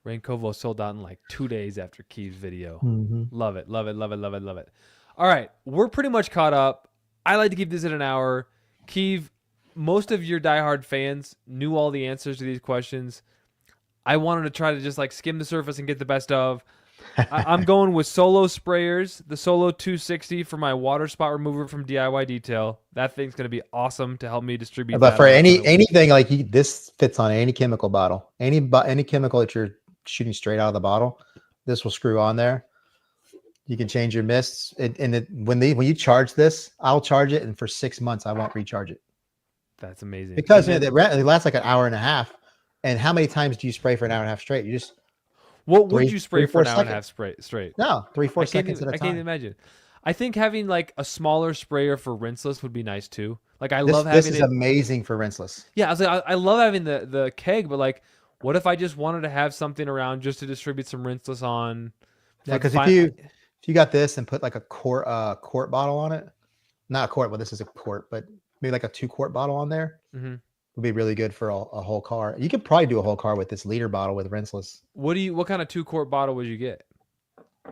Rain Kovo sold out in like 2 days after Keev's video. Mm-hmm. Love it, love it, love it, love it, love it. All right, we're pretty much caught up. I like to keep this at an hour. Keav, most of your diehard fans knew all the answers to these questions. I wanted to try to just like skim the surface and get the best of. I'm going with Solo sprayers, the Solo 260 for my water spot remover from DIY Detail. That thing's going to be awesome to help me distribute. But for anything like this fits on any chemical bottle, any chemical that you're shooting straight out of the bottle, this will screw on there. You can change your mists. When you charge this, I'll charge it, and for 6 months I won't recharge it That's amazing. because And then it lasts like an hour and a half. And how many times do you spray for an hour and a half straight? You just what would you spray for four an hour and a half seconds. straight? No, 3-4 seconds at a I can't even time. imagine. I think having like a smaller sprayer for rinseless would be nice too. Like I This love this having is it. amazing for rinseless. Yeah, I was like, I love having the keg, but like, what if I just wanted to have something around just to distribute some rinseless on? Yeah, Like, because fine. if you got this and put like a quart bottle on it, not a quart, well, this is a quart, but maybe like a 2-quart bottle on there Mhm. would be really good for a whole car. You could probably do a whole car with this liter bottle with rinseless. What kind of 2-quart bottle would you get?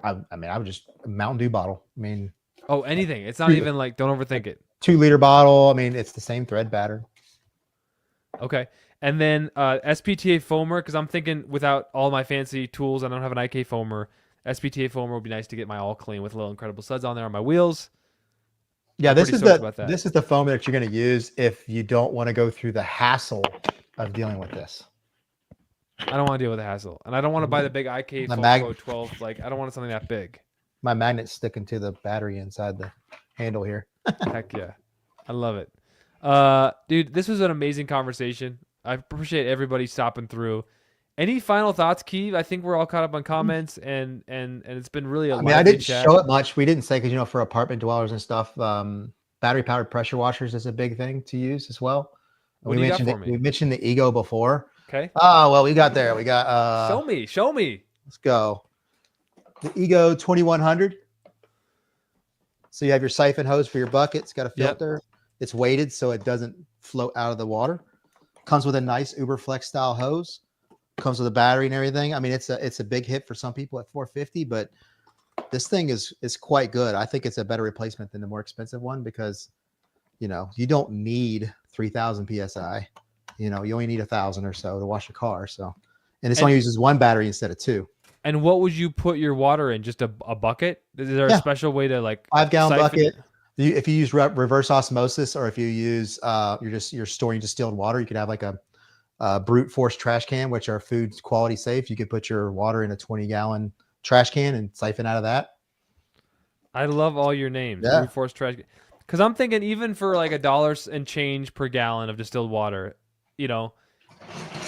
I mean, I would just a Mountain Dew bottle. I mean, Oh, anything. It's not even like, don't overthink it. 2-liter bottle. I mean, it's the same thread pattern. Okay. And then SPTA foamer, because I'm thinking without all my fancy tools, I don't have an IK foamer. SPTA foamer would be nice to get my all clean with little incredible suds on there on my wheels. Yeah, I'm this pretty is stoked about that. this is the foam that you're going to use if you don't want to go through the hassle of dealing with this. I don't want to deal with the hassle, and I don't want to buy the big IK The Foam Pro 12. Like, I don't want something that big. My magnet's sticking to the battery inside the handle here. Heck yeah, I love it, dude. This was an amazing conversation. I appreciate everybody stopping through. Any final thoughts, Keav? I think we're all caught up on comments, and it's been really a I mean, I lively didn't chat. show it much. We didn't say because for apartment dwellers and stuff, battery powered pressure washers is a big thing to use as well. What do you got for me? We mentioned the Ego before. Okay. Oh well, we got there. We got. Show me. Let's go. The Ego 2100. So you have your siphon hose for your bucket. It's got a filter. Yep. It's weighted so it doesn't float out of the water. Comes with a nice Uberflex style hose. Comes with a battery and everything. I mean, it's a big hit for some people at $450, but this thing is quite good. I think it's a better replacement than the more expensive one because you don't need 3,000 psi. You only need 1,000 or so to wash a car. So, and this only uses one battery instead of 2. And what would you put your water in? Just a bucket? Is there a special way to like 5-gallon bucket? If you use reverse osmosis, or if you use you're storing distilled water, you could have like a brute force trash can, which are food quality safe. You could put your water in a 20-gallon trash can and siphon out of that. I love all your names. Yeah. Brute force trash. Because I'm thinking even for like $1 and change per gallon of distilled water, you're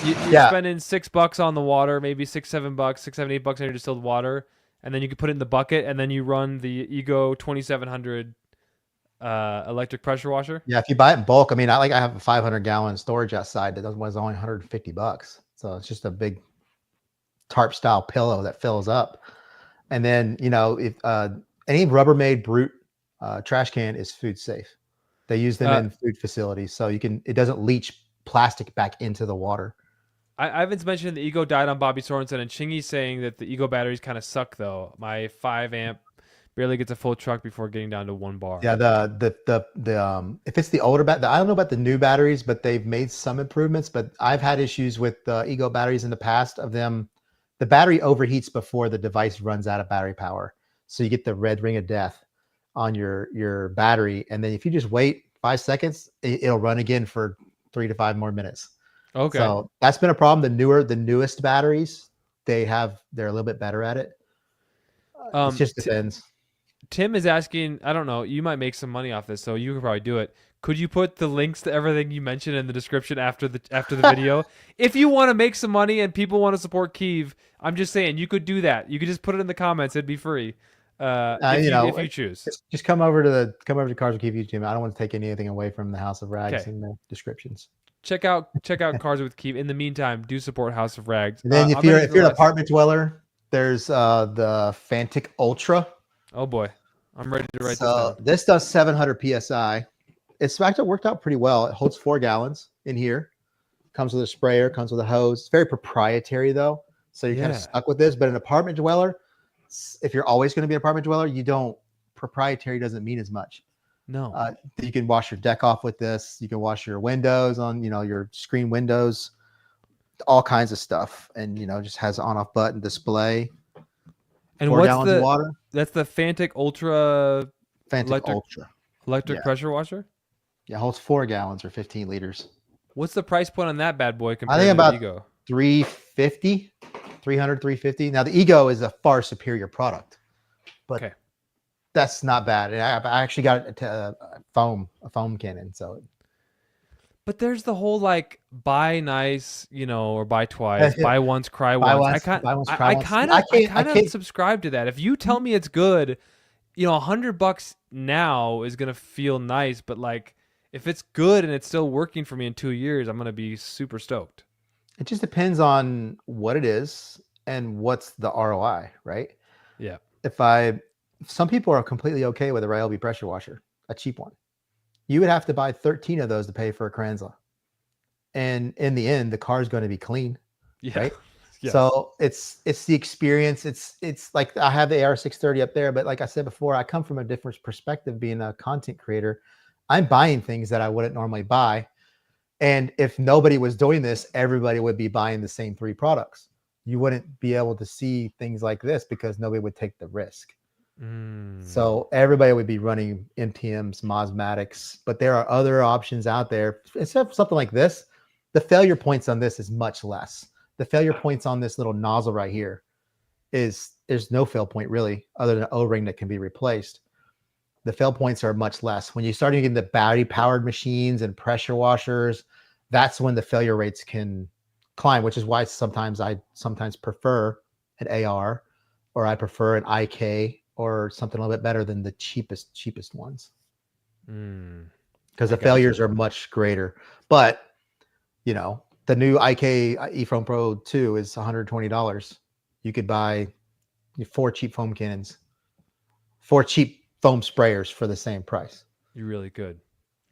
spending $6 on the water, maybe $6, $7, $6, $7, $8 on your distilled water, and then you can put it in the bucket, and then you run the Ego 2700 electric pressure washer. Yeah, if you buy it in bulk, I mean, I have a 500-gallon storage outside that was only $150, so it's just a big tarp style pillow that fills up. And then if any Rubbermaid Brute trash can is food safe. They use them in food facilities, so it doesn't leach plastic back into the water. Ivan's mentioned the Ego died on Bobby Sorensen, and Chingy's saying that the Ego batteries kind of suck though. My 5-amp barely gets a full truck before getting down to 1 bar. Yeah, if it's the older I don't know about the new batteries, but they've made some improvements. But I've had issues with the Ego batteries in the past of them. The battery overheats before the device runs out of battery power, so you get the red ring of death on your battery, and then if you just wait 5 seconds, it'll run again for 3 to 5 more minutes. Okay. So that's been a problem. The newest batteries, they're a little bit better at it. It just depends. Tim is asking, I don't know, you might make some money off this, so you could probably do it. Could you put the links to everything you mentioned in the description after the video? If you want to make some money and people want to support Keav, I'm just saying you could do that. You could just put it in the comments. It'd be free. If you choose. Just come over to Cars with Keav YouTube. I don't want to take anything away from the House of Rags in the descriptions. Check out Cars with Keav. In the meantime, do support House of Rags. And then if you're an apartment dweller, there's the Fantic Ultra. Oh boy, I'm ready to write this down. This does 700 psi. It's actually worked out pretty well. It holds 4 gallons in here. Comes with a sprayer. Comes with a hose. It's very proprietary though, so you're kind of stuck with this. But an apartment dweller, if you're always going to be an apartment dweller, proprietary doesn't mean as much. No. You can wash your deck off with this. You can wash your windows on, your screen windows, all kinds of stuff. And, just has on-off button display. And 4 gallons of water. That's the Fantic Ultra electric pressure washer? Yeah, it holds 4 gallons or 15 liters. What's the price point on that bad boy compared to the Ego? $350. Now the Ego is a far superior product. but Okay. that's not bad. And I actually got a foam cannon. So But there's the whole like buy nice, or buy twice, buy once, cry buy once. once, buy once, I, cry I once. kind I of I can't, I kind of can't. subscribe to that. If you tell me it's good, $100 now is gonna feel nice, but like if it's good and it's still working for me in 2 years, I'm gonna be super stoked. It just depends on what it is and what's the ROI, right? Yeah. If I, some people are completely okay with a Ryobi pressure washer, a cheap one. You would have to buy 13 of those to pay for a Kranzla. And in the end, the car is going to be clean, Yeah. right? Yes. So it's the experience. It's like I have the AR630 up there, but like I said before, I come from a different perspective being a content creator. I'm buying things that I wouldn't normally buy. And if nobody was doing this, everybody would be buying the same 3 products. You wouldn't be able to see things like this because nobody would take the risk. So everybody would be running MTMs, Mosmatics, but there are other options out there. Except for something like this, the failure points on this is much less. The failure points on this little nozzle right here is there's no fail point really, other than an O-ring that can be replaced. The fail points are much less. When you start getting the battery powered machines and pressure washers, that's when the failure rates can climb, which is why I sometimes prefer an AR, or I prefer an IK, or something a little bit better than the cheapest ones, because I the got failures you. are much greater. But the new IK eFoam Pro 2 is $120. You could buy 4 cheap foam cannons, 4 cheap foam sprayers for the same price. You're really good.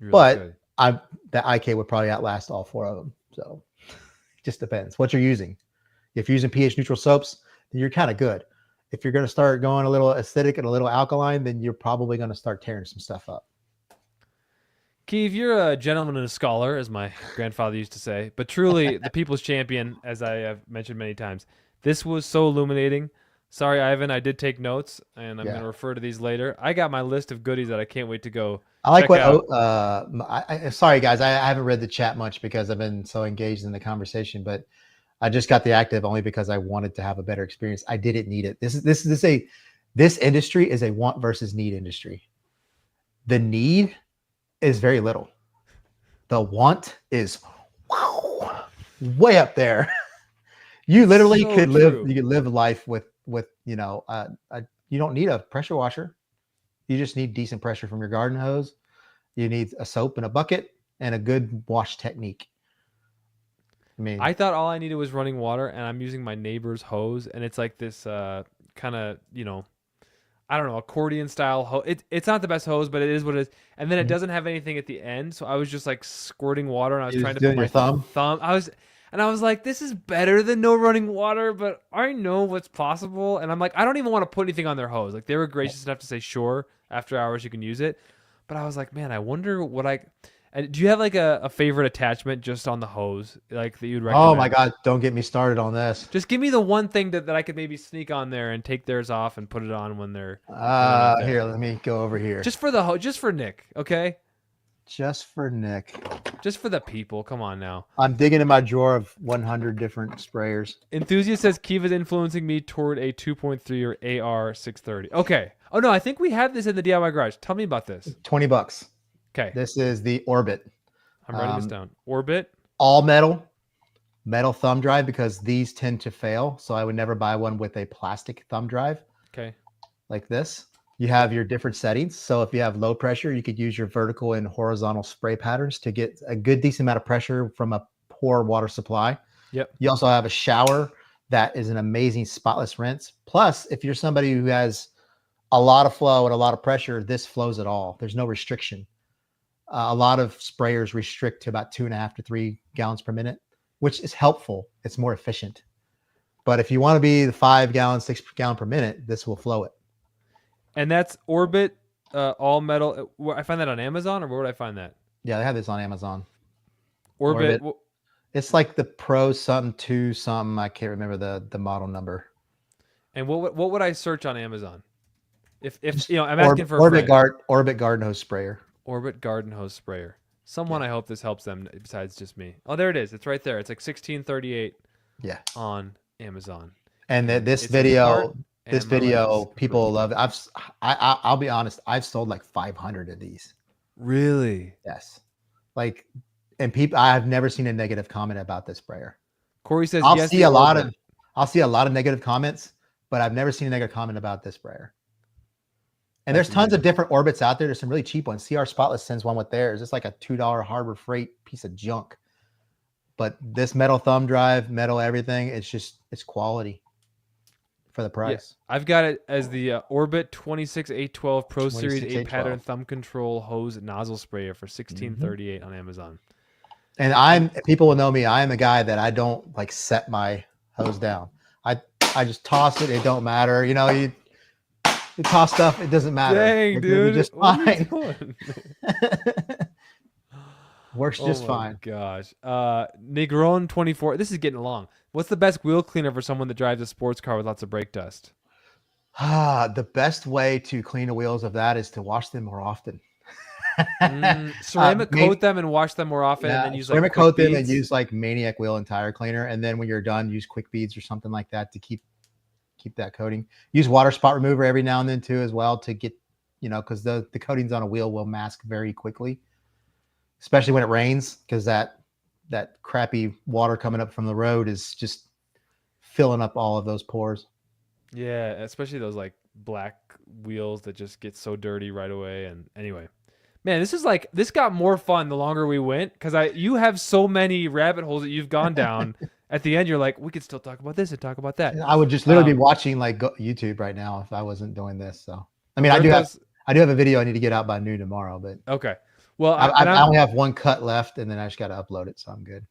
You're really But good. the IK would probably outlast all 4 of them. So it just depends what you're using. If you're using pH neutral soaps, then you're kind of good. If you're going to start going a little acidic and a little alkaline, then you're probably going to start tearing some stuff up. Keav, you're a gentleman and a scholar, as my grandfather used to say, but truly the people's champion, as I have mentioned many times. This was so illuminating. Sorry, Ivan, I did take notes, and I'm going Yeah. to refer to these later. I got my list of goodies that I can't wait to go I like check what, out. sorry guys, I haven't read the chat much because I've been so engaged in the conversation, but I just got the active only because I wanted to have a better experience. I didn't need it. This industry is a want versus need industry. The need is very little. The want is way up there. You literally So true. you could live life with you don't need a pressure washer. You just need decent pressure from your garden hose. You need a soap and a bucket and a good wash technique. I mean, I thought all I needed was running water, and I'm using my neighbor's hose, and it's like this kind of, I don't know, accordion style hose. It's not the best hose, but it is what it is. And then it doesn't have anything at the end, so I was just like squirting water, and I was you're trying just to put doing your my thumb. thumb. I was like, this is better than no running water, but I know what's possible. And I'm like, I don't even want to put anything on their hose. Like they were gracious enough to say, sure, after hours you can use it. But I was like, man, I wonder what I. And do you have like a favorite attachment just on the hose, like that you'd Oh my recommend? God, don't get me started on this. Just give me the one thing that I could maybe sneak on there and take theirs off and put it on when they're not there. Here, let me go over here. Just for just for Nick, okay? Just for Nick. Just for the people. Come on now. I'm digging in my drawer of 100 different sprayers. Enthusiast says Keav is influencing me toward a 2.3 or AR630. Okay. Oh no, I think we have this in the DIY garage. Tell me about this. $20. Okay. This is the Orbit. I'm writing this down. Orbit. All metal thumb drive, because these tend to fail. So I would never buy one with a plastic thumb drive Okay. like this. You have your different settings. So if you have low pressure, you could use your vertical and horizontal spray patterns to get a good decent amount of pressure from a poor water supply. Yep. You also have a shower that is an amazing spotless rinse. Plus, if you're somebody who has a lot of flow and a lot of pressure, this flows at all. There's no restriction. A lot of sprayers restrict to about 2.5 to 3 gallons per minute, which is helpful. It's more efficient. But if you want to be the 5 gallon, 6 gallon per minute, this will flow it. And that's Orbit, all metal. I find that on Amazon, or where would I find that? Yeah, they have this on Amazon. Orbit. It's like the Pro something 2 something. I can't remember the model number. And what would I search on Amazon? If I'm asking for a Orbit friend. Orbit garden hose sprayer. Orbit garden hose sprayer. Someone, I hope this helps them besides just me. Oh, there it is. It's right there. It's like 1638 Yeah. on Amazon. And this it's in the video, cart. This and my life is video, completely people love different. it. I'll be honest. I've sold like 500 of these. Really? Yes, like, and people. I've never seen a negative comment about this sprayer. Corey says I'll yes, see the a lot Orbit. of I'll see a lot of negative comments, but I've never seen a negative comment about this sprayer. And That's there's tons of amazing. different orbits out there. There's some really cheap ones. CR Spotless sends one with theirs. It's like a $2 Harbor Freight piece of junk. But this metal thumb drive, metal everything, it's quality for the Yeah, price. I've got it as the Orbit 26812 Pro Series 8 pattern 26812. thumb control hose nozzle sprayer for Mm-hmm. 1638 on Amazon. And And people will know me. I am a guy that I don't like set my hose down. I I just toss it. It don't matter. You toss stuff. It doesn't matter. dang, It's gonna be dude, just what are you fine. doing? Works Oh just my fine. gosh. Negron 24. This is getting long. What's the best wheel cleaner for someone that drives a sports car with lots of brake dust? The best way to clean the wheels of that is to wash them more often. Ceramic Main, coat them and wash them more often, and yeah, then use like ceramic quick coat them and beads. use like Maniac wheel and tire cleaner, and then when you're done, use quick beads or something like that to keep that coating. Use water spot remover every now and then too, as well, to get because the coatings on a wheel will mask very quickly, especially when it rains, because that crappy water coming up from the road is just filling up all of those pores. Yeah, especially those like black wheels that just get so dirty right away. And anyway, man, this got more fun the longer we went because you have so many rabbit holes that you've gone down. At the end, you're like, we could still talk about this and talk about that. I would just literally be watching like YouTube right now if I wasn't doing this. So, I mean, Roberto's I do have a video I need to get out by noon tomorrow, but okay. Well, I only have one cut left, and then I just got to upload it, so I'm good.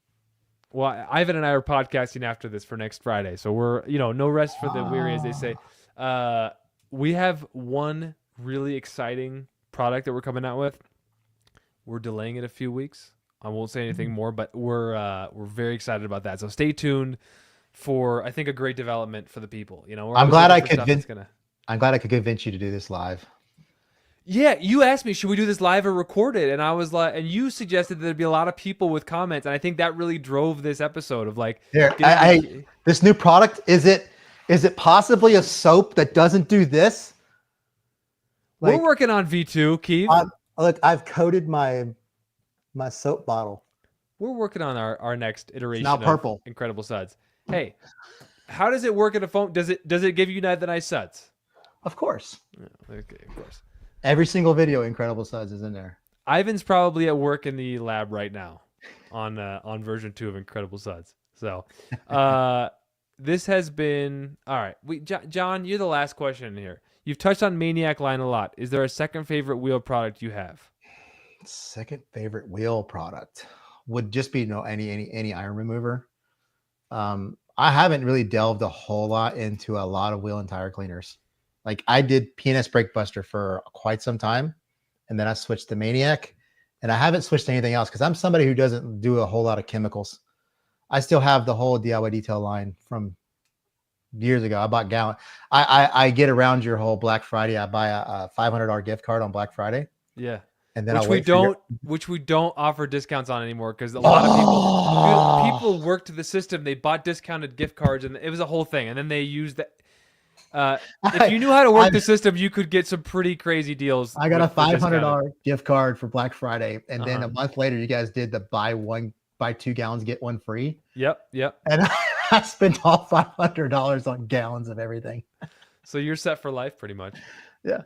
Ivan and I are podcasting after this for next Friday, so we're no rest for the weary, as they say. We have one really exciting product that we're coming out with. We're delaying it a few weeks. I won't say anything more, but we're very excited about that. So stay tuned for I think a great development for the people. We're I'm always glad looking for stuff that's gonna. I'm glad I could convince you to do this live. Yeah, you asked me, should we do this live or record it? And I was like, and you suggested that there'd be a lot of people with comments, and I think that really drove this episode of like. Here, this new product, is it possibly a soap that doesn't do this? We're working on V2, Keav. Look, I've coated my soap bottle. We're working on our next iteration now purple. Of Incredible Suds. Hey, how does it work in a phone? Does it give you the nice suds? Of course. Yeah, okay, of course. Every single video Incredible Suds is in there. Ivan's probably at work in the lab right now on version 2 of Incredible Suds. So this has been all right. John, you're the last question here. You've touched on Maniac line a lot. Is there a second favorite wheel product you have? Second favorite wheel product would just be any iron remover. I haven't really delved a whole lot into a lot of wheel and tire cleaners. Like I did PNS Brake Buster for quite some time, and then I switched to Maniac, and I haven't switched to anything else because I'm somebody who doesn't do a whole lot of chemicals. I still have the whole DIY detail line from years ago. I bought gallon. I get around your whole Black Friday. I buy a $500 gift card on Black Friday. Yeah. And then which we don't offer discounts on anymore because a lot of people worked the system. They bought discounted gift cards, and it was a whole thing. And then they used that. If you knew how to work the system, you could get some pretty crazy deals. I got a $500 gift card for Black Friday, and then a month later, you guys did the buy 2 gallons get one free. Yep. And I spent all $500 on gallons of everything. So you're set for life, pretty much. Yeah.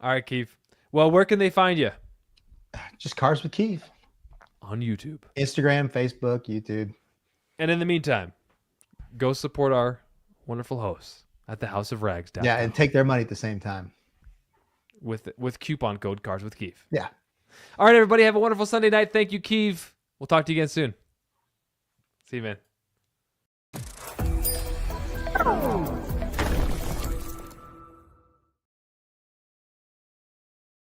All right, Keav. Well, where can they find you? Just Cars with Keav. On YouTube. Instagram, Facebook, YouTube. And in the meantime, go support our wonderful hosts at the House of Rags. Yeah, and take their money at the same time. With coupon code Cars with Keav. Yeah. All right, everybody. Have a wonderful Sunday night. Thank you, Keav. We'll talk to you again soon. See you, man.